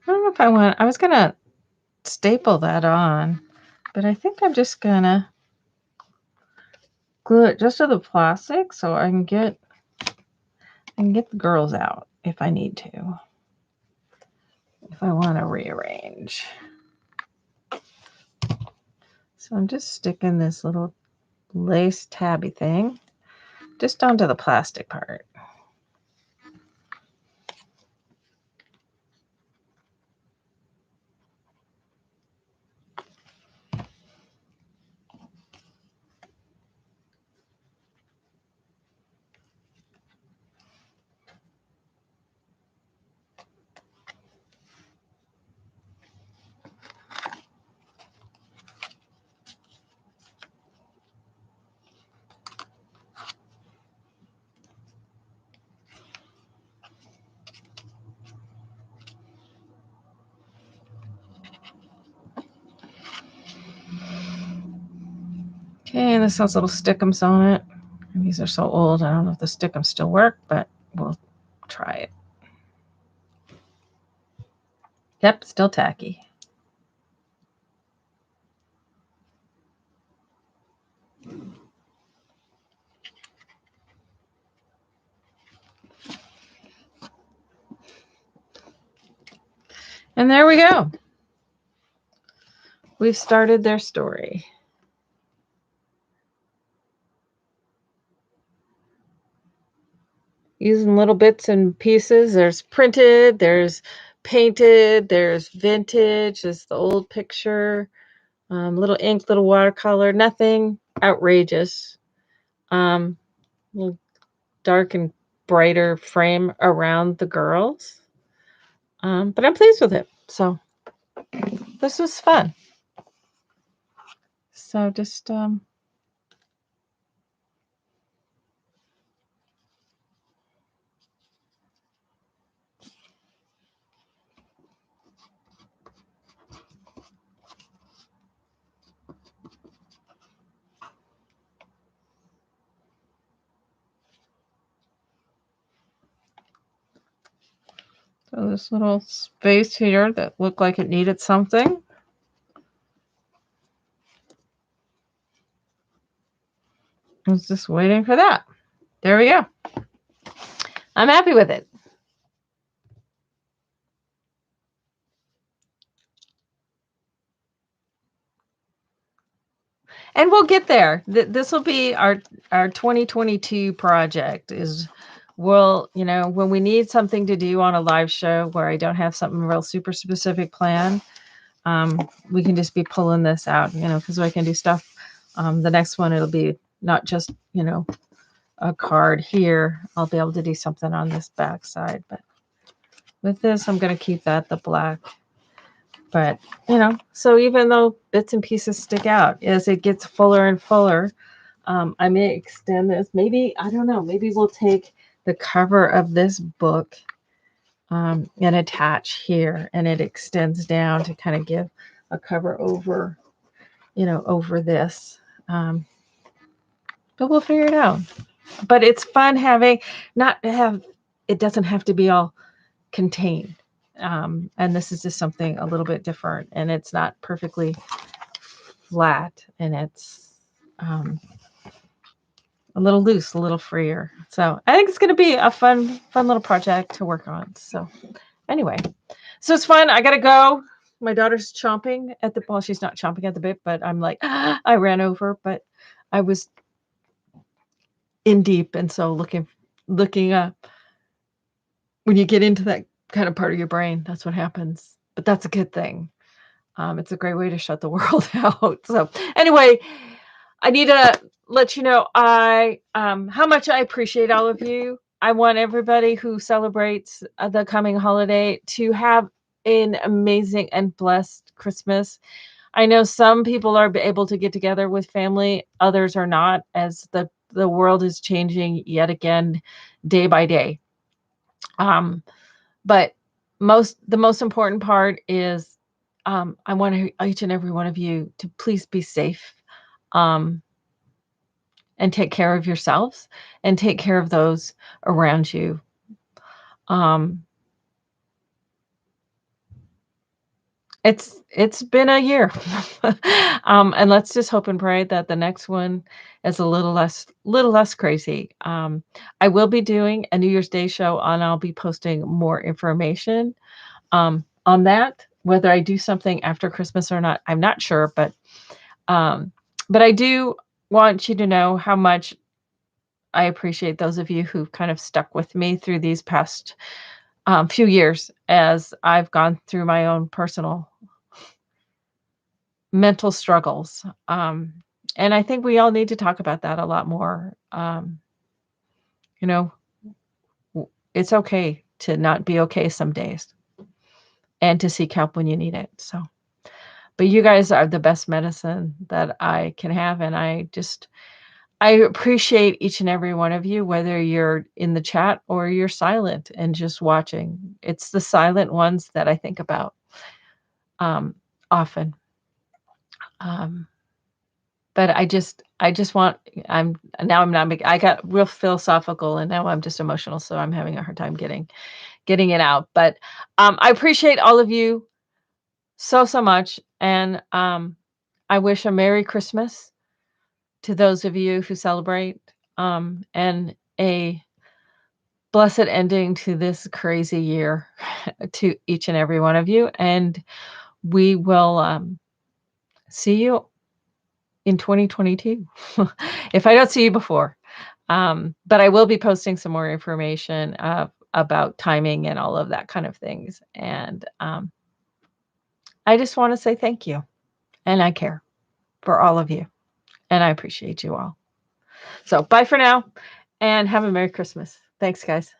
don't know if I was going to staple that on, but I think I'm just going to glue it just to the plastic so I can get the girls out if I need to. If I want to rearrange. So I'm just sticking this little lace tabby thing just onto the plastic part. Okay, and this has little stickums on it. And these are so old, I don't know if the stickums still work, but we'll try it. Yep, still tacky. And there we go. We've started their story. Using little bits and pieces. There's printed, there's painted, there's vintage, there's the old picture, little ink, little watercolor, nothing outrageous. Little dark and brighter frame around the girls. But I'm pleased with it. So this was fun. So just so this little space here that looked like it needed something. I was just waiting for that. There we go. I'm happy with it. And we'll get there. This will be our 2022 project is when we need something to do on a live show where I don't have something real super specific planned, we can just be pulling this out, because I can do stuff. The next one, it'll be not just, a card here. I'll be able to do something on this back side. But with this, I'm going to keep that the black. But, so even though bits and pieces stick out, as it gets fuller and fuller, I may extend this. Maybe, I don't know, maybe we'll take the cover of this book and attach here, and it extends down to kind of give a cover over, over this. But we'll figure it out. But it's fun it doesn't have to be all contained. And this is just something a little bit different, and it's not perfectly flat, and it's a little loose, a little freer. So I think it's going to be a fun little project to work on. So anyway, so it's fun. I got to go. My daughter's chomping at the, well, she's not chomping at the bit, but I'm like, I ran over, but I was in deep. And so looking up, when you get into that kind of part of your brain, that's what happens. But that's a good thing. It's a great way to shut the world out. So anyway, I need to let you know how much I appreciate all of you. I want everybody who celebrates the coming holiday to have an amazing and blessed Christmas. I know some people are able to get together with family, others are not, as the world is changing yet again, day by day. Um, but the most important part is, I want each and every one of you to please be safe, um, and take care of yourselves and take care of those around you. Um, it's been a year, and let's just hope and pray that the next one is a little less crazy. I will be doing a New Year's Day show, and I'll be posting more information on that. Whether I do something after Christmas or not, I'm not sure, um, but I do want you to know how much I appreciate those of you who've kind of stuck with me through these past few years as I've gone through my own personal mental struggles. And I think we all need to talk about that a lot more. You know, it's okay to not be okay some days and to seek help when you need it. So, but you guys are the best medicine that I can have. And I appreciate each and every one of you, whether you're in the chat or you're silent and just watching. It's the silent ones that I think about um, often. Um, but I just want, I'm not I got real philosophical and now I'm just emotional. So I'm having a hard time getting it out. But I appreciate all of you so much. And I wish a Merry Christmas to those of you who celebrate, and a blessed ending to this crazy year to each and every one of you. And we will see you in 2022 if I don't see you before. But I will be posting some more information about timing and all of that kind of things. And I just want to say thank you. And I care for all of you. And I appreciate you all. So bye for now and have a Merry Christmas. Thanks, guys.